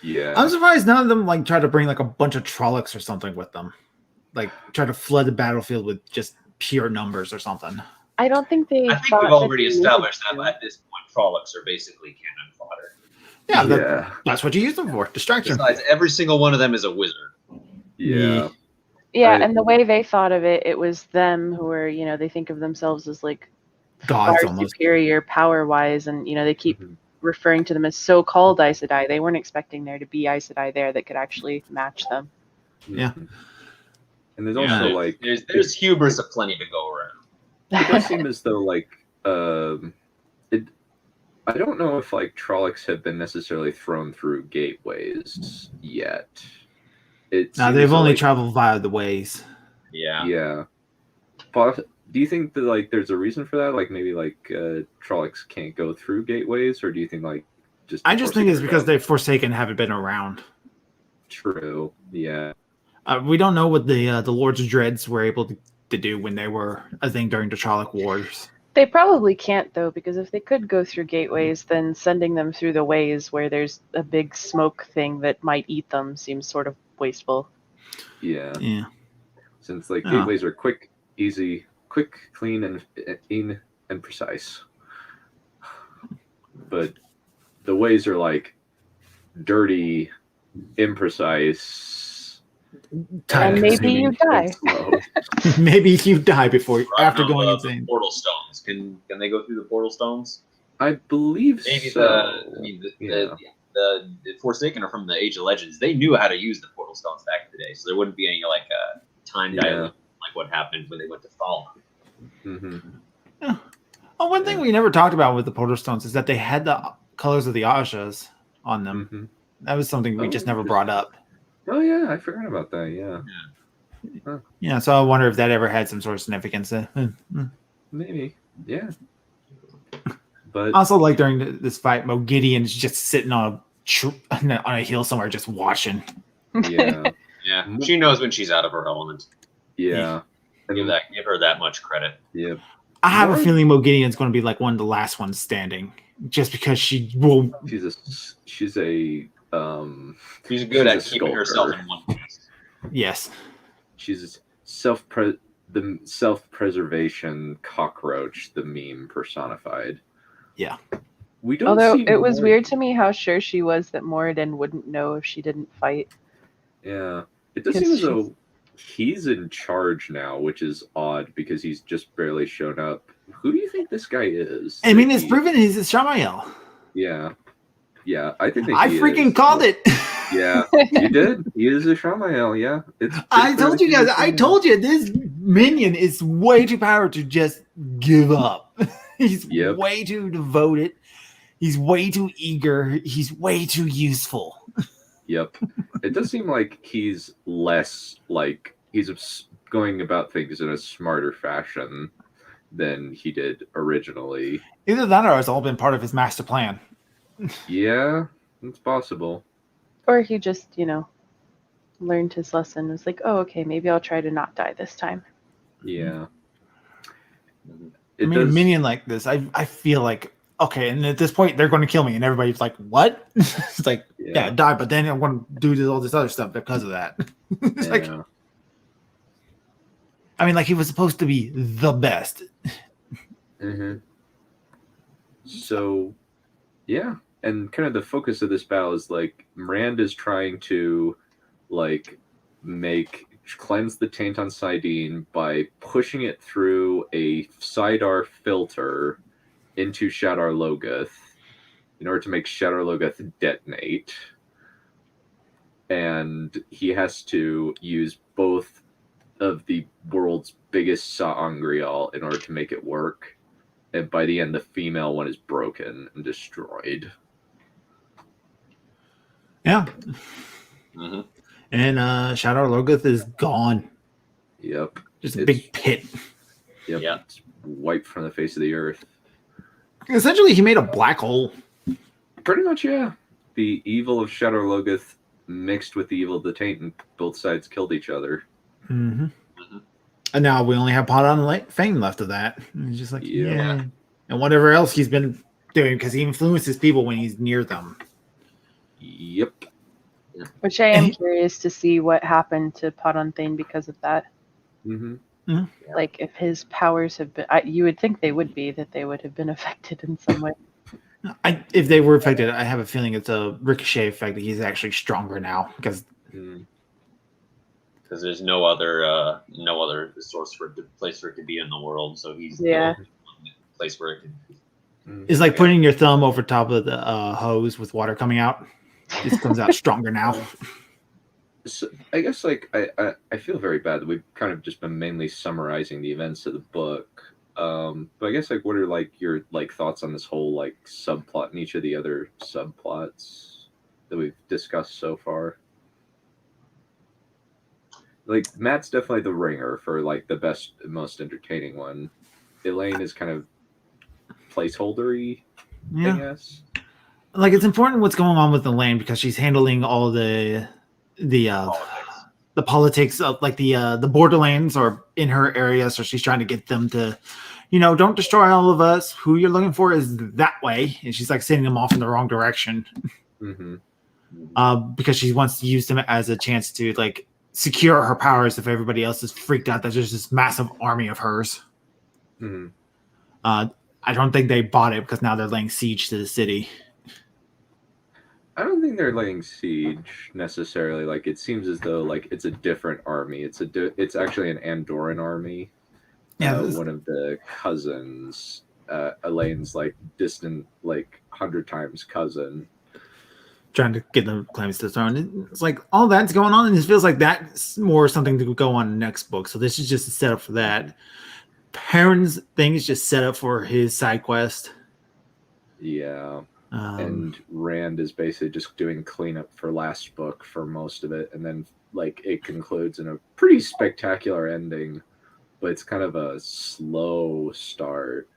Yeah. I'm surprised none of them like try to bring like a bunch of Trollocs or something with them. Like try to flood the battlefield with just pure numbers or something. I don't think they. I think we've already established that at this point, Trollocs are basically cannon fodder. Yeah, that's what you use them for. Distraction. Besides, every single one of them is a wizard. Yeah. Yeah, and the way they thought of it, it was them who were, they think of themselves as like gods, far almost superior power-wise, and they keep referring to them as so-called Aes Sedai. They weren't expecting there to be Aes Sedai there that could actually match them. Yeah. And there's also like there's hubris aplenty to go around. It does seem as though like I don't know if like Trollocs have been necessarily thrown through gateways yet. No, they've only traveled via the ways. Yeah. But do you think that like there's a reason for that? Like maybe like Trollocs can't go through gateways, or do you think like just? I just think it's because they've Forsaken haven't been around. True. Yeah. We don't know what the Lords of Dreads were able to do when they were a thing during the Trolloc Wars. They probably can't, though, because if they could go through gateways, then sending them through the ways where there's a big smoke thing that might eat them seems sort of wasteful. Yeah. Since like gateways are quick, easy, clean, and precise. But the ways are like dirty, imprecise. And maybe you die. Maybe you die after going insane. The portal stones. Can they go through the portal stones? I believe maybe so. The Forsaken are from the Age of Legends. They knew how to use the portal stones back in the day, so there wouldn't be any like time dilation like what happened when they went to Fallen. Oh, one thing we never talked about with the portal stones is that they had the colors of the Ashas on them. That was something we just never brought up. Oh yeah, I forgot about that. Yeah. So I wonder if that ever had some sort of significance. Maybe. Yeah. But also, like during this fight, Mo Gideon's just sitting on a hill somewhere, just watching. Yeah. Yeah. She knows when she's out of her element. Yeah. Give her that much credit. Yeah. I have a feeling Mo Gideon's going to be like one of the last ones standing, just because she will. She's good at keeping herself in one piece. Yes. She's the self-preservation cockroach, the meme personified. Yeah. we don't. Although see it was more- weird to me how sure she was that Moradin wouldn't know if she didn't fight. Yeah, it does 'Cause seem as though he's in charge now, which is odd because he's just barely shown up. Who do you think this guy is? I mean, that it's proven he's a Shamael. Yeah, I think that I he freaking is. called it. Yeah, you did. He is a Shamael. Yeah, it's. I told you guys. I told you this minion is way too powerful to just give up. He's Yep. way too devoted. He's way too eager. He's way too useful. Yep. It does seem like he's less like he's going about things in a smarter fashion than he did originally. Either that or it's all been part of his master plan. Yeah, it's possible. Or he just, learned his lesson. Was like, oh, okay, maybe I'll try to not die this time. Yeah. I mean, a minion like this, I feel like, okay, and at this point, they're going to kill me. And everybody's like, what? It's like, yeah, die. But then I'm going to do all this other stuff because of that. It's like, I mean, like he was supposed to be the best. Mm-hmm. So, yeah. And kind of the focus of this battle is like Rand is trying to like cleanse the taint on Sidene by pushing it through a Sidar filter into Shadar Logoth in order to make Shadar Logoth detonate. And he has to use both of the world's biggest sa'angreal in order to make it work. And by the end, the female one is broken and destroyed. Yeah. Mm-hmm. And Shadar Logoth is gone. Yep. Just a big pit. Yep. Yeah. It's wiped from the face of the earth. Essentially, he made a black hole. Pretty much, yeah. The evil of Shadar Logoth mixed with the evil of the Taint, and both sides killed each other. Mm-hmm. Mm-hmm. And now we only have Podon and Fane left of that. And he's just like, yeah. And whatever else he's been doing, because he influences people when he's near them. Yep. Which I am curious to see what happened to Podon Thane because of that. Mm-hmm. Mm-hmm. Like, if his powers have been... you would think they would be, that they would have been affected in some way. If they were affected, I have a feeling it's a ricochet effect that he's actually stronger now. Because there's no other source for place for it to be in the world, so he's the only place where it can be. It's like putting your thumb over top of the hose with water coming out. It comes out stronger now. So I guess I feel very bad that we've kind of just been mainly summarizing the events of the book. But I guess what are your thoughts on this whole subplot and each of the other subplots that we've discussed so far? Matt's definitely the ringer for the best, most entertaining one. Elaine is kind of placeholdery, I guess. It's important what's going on with Elaine because she's handling all the politics of the borderlands are in her area, so she's trying to get them to, don't destroy all of us. Who you're looking for is that way, and she's sending them off in the wrong direction. Mm-hmm. Because she wants to use them as a chance to secure her powers if everybody else is freaked out that there's this massive army of hers. Mm-hmm. I don't think they bought it because now they're laying siege to the city. I don't think they're laying siege necessarily. It seems as though it's a different army. It's actually an Andorran army. Yeah, one of the cousins, Elaine's distant 100 times cousin, trying to get the claims to the throne. It's all that's going on, and it feels like that's more something to go on in the next book. So this is just a setup for that. Perion's thing is just set up for his side quest. Yeah. And Rand is basically just doing cleanup for last book for most of it, and then it concludes in a pretty spectacular ending, but it's kind of a slow start.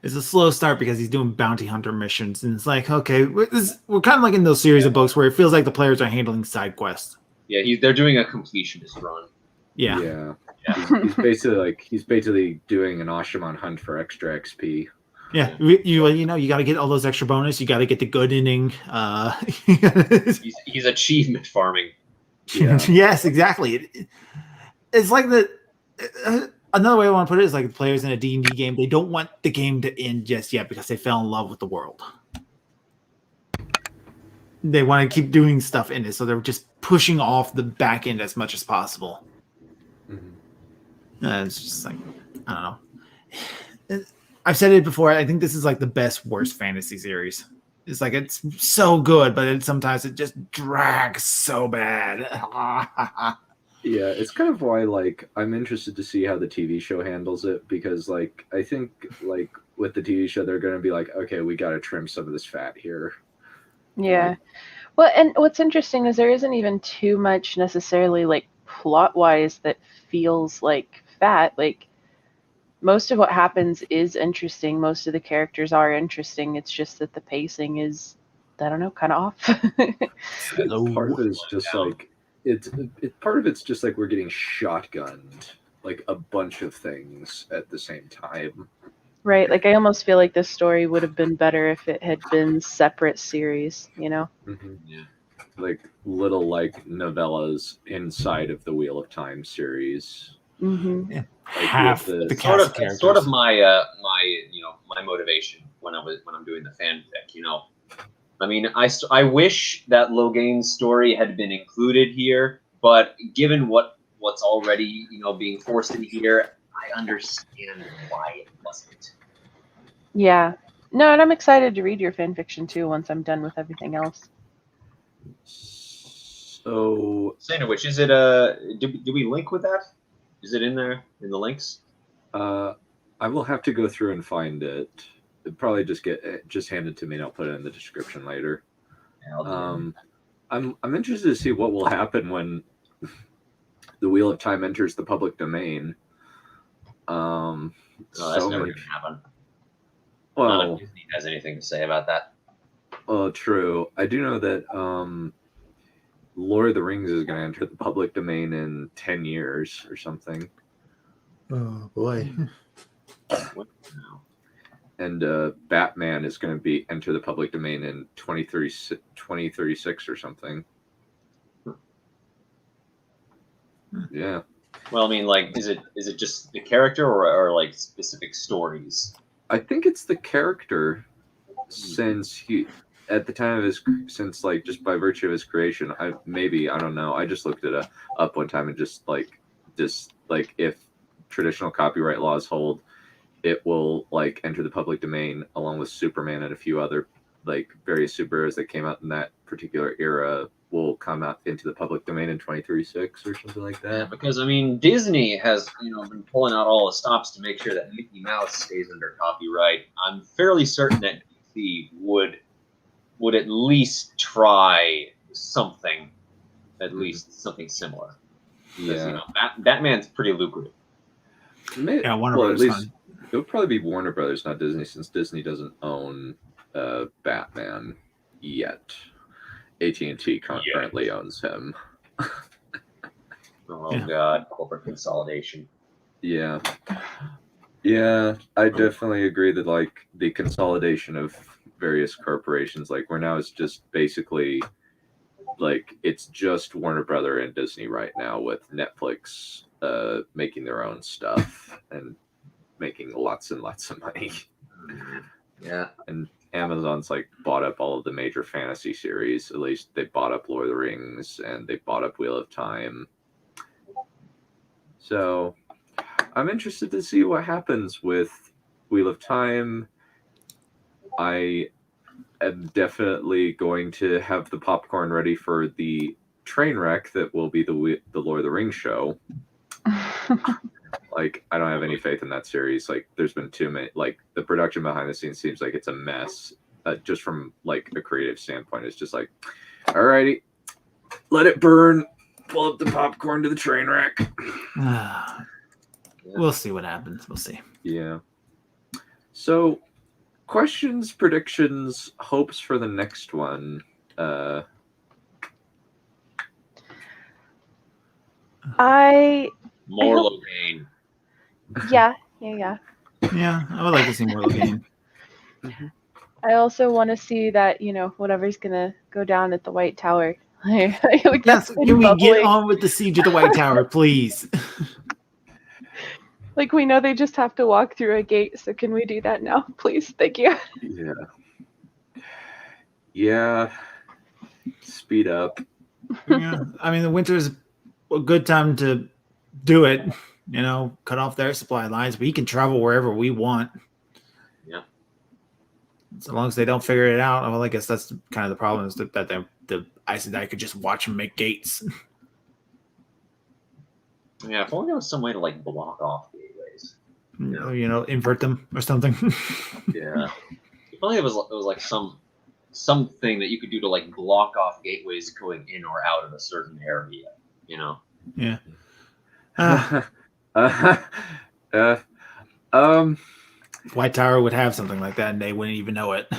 It's a slow start because he's doing bounty hunter missions, and it's okay, we're kind of in those series of books where it feels like the players are handling side quests. Yeah, they're doing a completionist run. Yeah. He's basically doing an Ashaman hunt for extra XP. Yeah, you got to get all those extra bonus. You got to get the good ending. He's achievement farming. Yeah. Yes, exactly. It's another way I want to put it is players in a D&D game. They don't want the game to end just yet because they fell in love with the world. they want to keep doing stuff in it, so they're just pushing off the back end as much as possible. It's just like, I don't know. I've said it before. I think this is like the best worst fantasy series. It's like it's so good, but sometimes it just drags so bad. Yeah, it's kind of why like I'm interested to see how the TV show handles it, because like I think like with the TV show they're going to be like, okay, we got to trim some of this fat here. Yeah. Well, and what's interesting is there isn't even too much necessarily like plot-wise that feels like fat. Like most of what happens is interesting. Most of the characters are interesting. It's just that the pacing is, I don't know, kind of off. Part of it is just like part of it's just like we're getting shotgunned like a bunch of things at the same time. Right. Like I almost feel like this story would have been better if it had been separate series, you know? Yeah. Like little like novellas inside of the Wheel of Time series. Yeah. Like Half the the cast of characters. Sort of my my motivation when I'm doing the fanfic. You know, I mean, I wish that Logain's story had been included here, but given what's already being forced in here, I understand why it wasn't. Yeah. No, and I'm excited to read your fanfiction too once I'm done with everything else. So, saying of which, is it do we link with that? Is it in there in the links? I will have to go through and find it. It'd probably just handed to me, and I'll put it in the description later. Yeah, I'm interested to see what will happen when the Wheel of Time enters the public domain. No, that's never going to happen. Well, none of Disney has anything to say about that. Oh, true. I do know that Lord of the Rings is going to enter the public domain in 10 years or something. Oh boy. And Batman is going to enter the public domain in 2036 or something. Yeah. Well, I mean, like, is it just the character or like specific stories? I think it's the character, since he, at the time of since like just by virtue of his creation, I don't know. I just looked it up one time and just like if traditional copyright laws hold, it will like enter the public domain along with Superman and a few other like various superheroes that came out in that particular era will come out into the public domain in 2036 or something like that. Yeah, because I mean, Disney has been pulling out all the stops to make sure that Mickey Mouse stays under copyright. I'm fairly certain that DC would at least try something, at least something similar. Because, Batman's pretty lucrative. Yeah, Warner Brothers. At least it would probably be Warner Brothers, not Disney, since Disney doesn't own Batman yet. AT&T currently owns him. Oh God, corporate consolidation. Yeah, I definitely agree that like the consolidation of various corporations, like where now it's just basically like it's just Warner Brother and Disney right now, with Netflix making their own stuff and making lots and lots of money. Yeah, and Amazon's like bought up all of the major fantasy series. At least they bought up Lord of the Rings and they bought up Wheel of Time. So I'm interested to see what happens with Wheel of Time. I am definitely going to have the popcorn ready for the train wreck that will be the Lord of the Rings show. Like, I don't have any faith in that series. Like, there's been too many. Like, the production behind the scenes seems like it's a mess. Just from like a creative standpoint, it's just like, alrighty, let it burn. Pull up the popcorn to the train wreck. We'll see what happens. We'll see. Yeah. So, questions, predictions, hopes for the next one. More Logain. Yeah, I would like to see more Logain. I also want to see that, whatever's gonna go down at the White Tower. Yes, can we get on with the siege of the White Tower, please? Like, we know they just have to walk through a gate, so can we do that now, please? Thank you. Yeah. Speed up. Yeah, I mean, the winter's a good time to do it. You know, cut off their supply lines. We can travel wherever we want. Yeah. So long as they don't figure it out. Well, I guess that's kind of the problem is that the Aes Sedai could just watch them make gates. Yeah, if only there was some way to like block off gateways. You know, invert them or something. Yeah. If only it was like something that you could do to like block off gateways going in or out of a certain area. You know. Yeah. White Tower would have something like that, and they wouldn't even know it.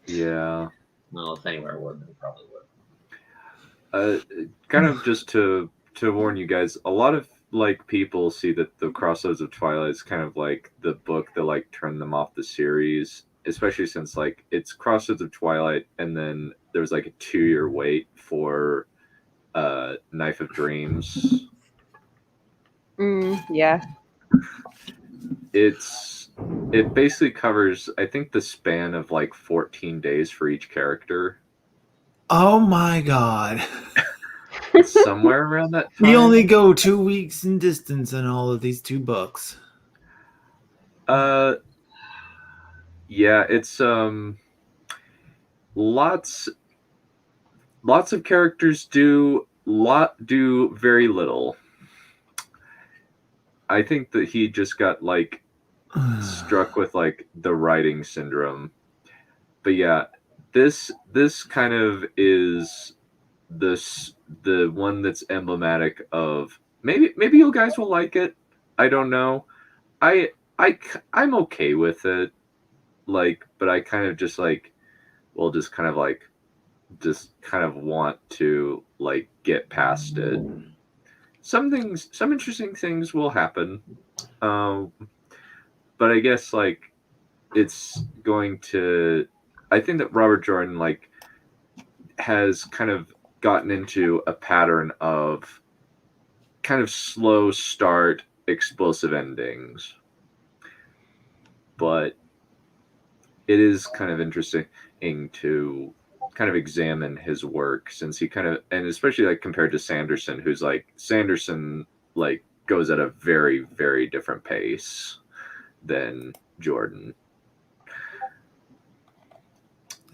Yeah. Well, if anywhere would, they probably would. Kind of just to warn you guys, a lot of like people see that the Crossroads of Twilight is kind of like the book that like turned them off the series, especially since like it's Crossroads of Twilight, and then there was like a 2-year wait for Knife of Dreams. Yeah. It basically covers, I think, the span of like 14 days for each character. Oh my god. Somewhere around that time. We only go 2 weeks in distance in all of these 2 books. Yeah, it's lots of characters do very little. I think that he just got like struck with like the writing syndrome. But yeah, this kind of is the one that's emblematic of maybe you guys will like it. I don't know. I'm okay with it. Like, but I kind of just like will just kind of want to like get past it. Some interesting things will happen. But I guess like it's going to, I think that Robert Jordan like has kind of gotten into a pattern of kind of slow start, explosive endings. But it is kind of interesting to kind of examine his work, since he kind of, and especially like compared to Sanderson, who's like Sanderson like goes at a very, very different pace than Jordan.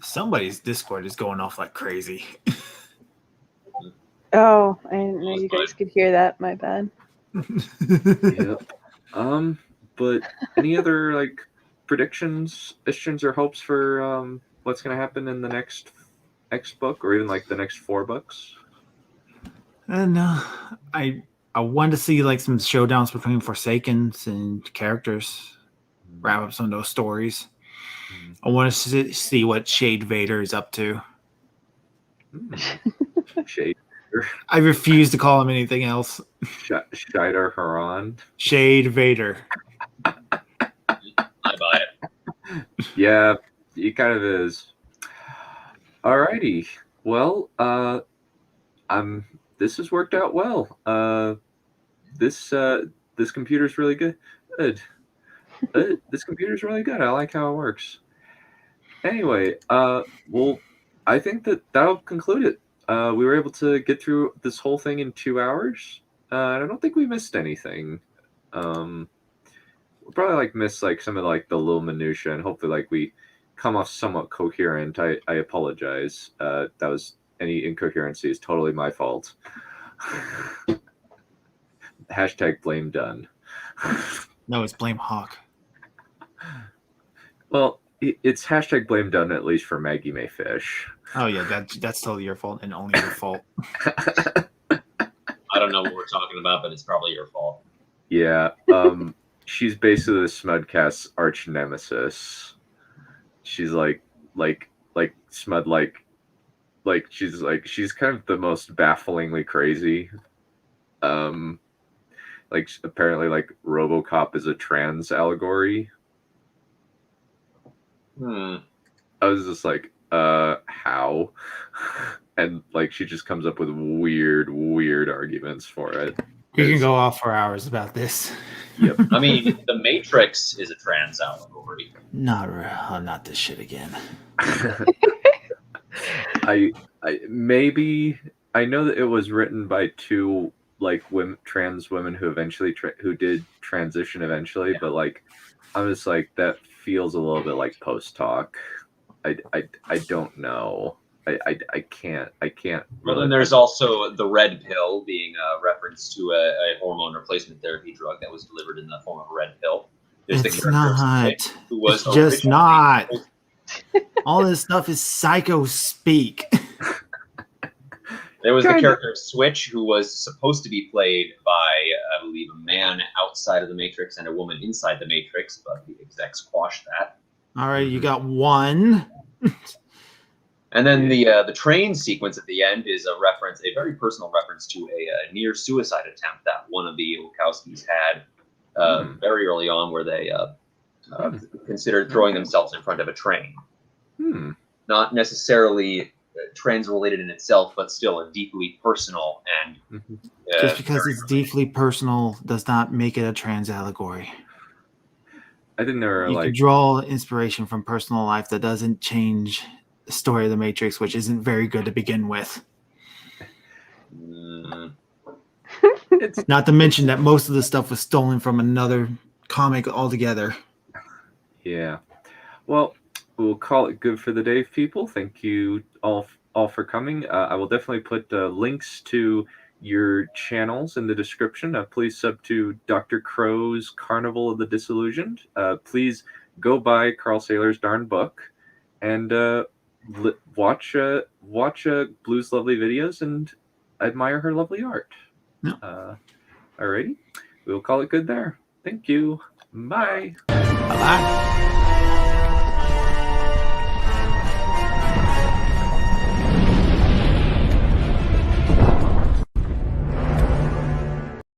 Somebody's Discord is going off like crazy. Oh, I didn't know you guys could hear that. My bad. Yep. But any other like predictions, or hopes for what's going to happen in the next book, or even like the next 4 books? And I want to see like some showdowns between Forsakens and characters, wrap up some of those stories. I want to see what Shade Vader is up to. Shade. I refuse to call him anything else. Shider Haran. Shade Vader. I buy it. Yeah, he kind of is. Alrighty. Well, this has worked out well. This computer's really good. This computer's really good. I like how it works. Anyway, well, I think that'll conclude it. We were able to get through this whole thing in 2 hours. I don't think we missed anything. We'll probably like miss like some of like the little minutia, and hopefully like we come off somewhat coherent. I apologize. That was, any incoherency is totally my fault. Hashtag blame done. No, it's blame Hawk. Well, it's hashtag blame done, at least for Maggie May Fish. Oh yeah, that's totally your fault and only your fault. I don't know what we're talking about, but it's probably your fault. Yeah. She's basically the Smudcast's arch nemesis. She's like Smud, like she's kind of the most bafflingly crazy. Like apparently like RoboCop is a trans allegory. I was just like, how? And like she just comes up with weird arguments for it. We can go off for hours about this. Yep. I mean, The Matrix is a trans allegory. Not this shit again. I maybe I know that it was written by two like trans women who eventually who did transition eventually, but like I'm just like that feels a little bit like post talk. I don't know. I can't. Well, and there's also the red pill being a reference to a hormone replacement therapy drug that was delivered in the form of a red pill. There's It's not. Who was It's just not. All this stuff is psycho speak. There was the character of Switch, who was supposed to be played by, I believe, a man outside of the Matrix and a woman inside the Matrix, but the execs quashed that. All right, you got one. And then the train sequence at the end is a very personal reference to a near suicide attempt that one of the Wachowskis had very early on, where they considered throwing themselves in front of a train. Not necessarily trans-related in itself, but still a deeply personal and just because it's deeply personal does not make it a trans allegory. I didn't know. You can draw inspiration from personal life. That doesn't change the story of the Matrix, which isn't very good to begin with. Not to mention that most of the stuff was stolen from another comic altogether. Yeah. Well, we'll call it good for the day, people. Thank you all for coming. I will definitely put links to your channels in the description. Please sub to Dr. Crow's Carnival of the Disillusioned. Please go buy Carl Saylor's darn book and watch Blue's lovely videos and admire her lovely art. Alrighty, we'll call it good there. Thank you. Bye. Bye-bye.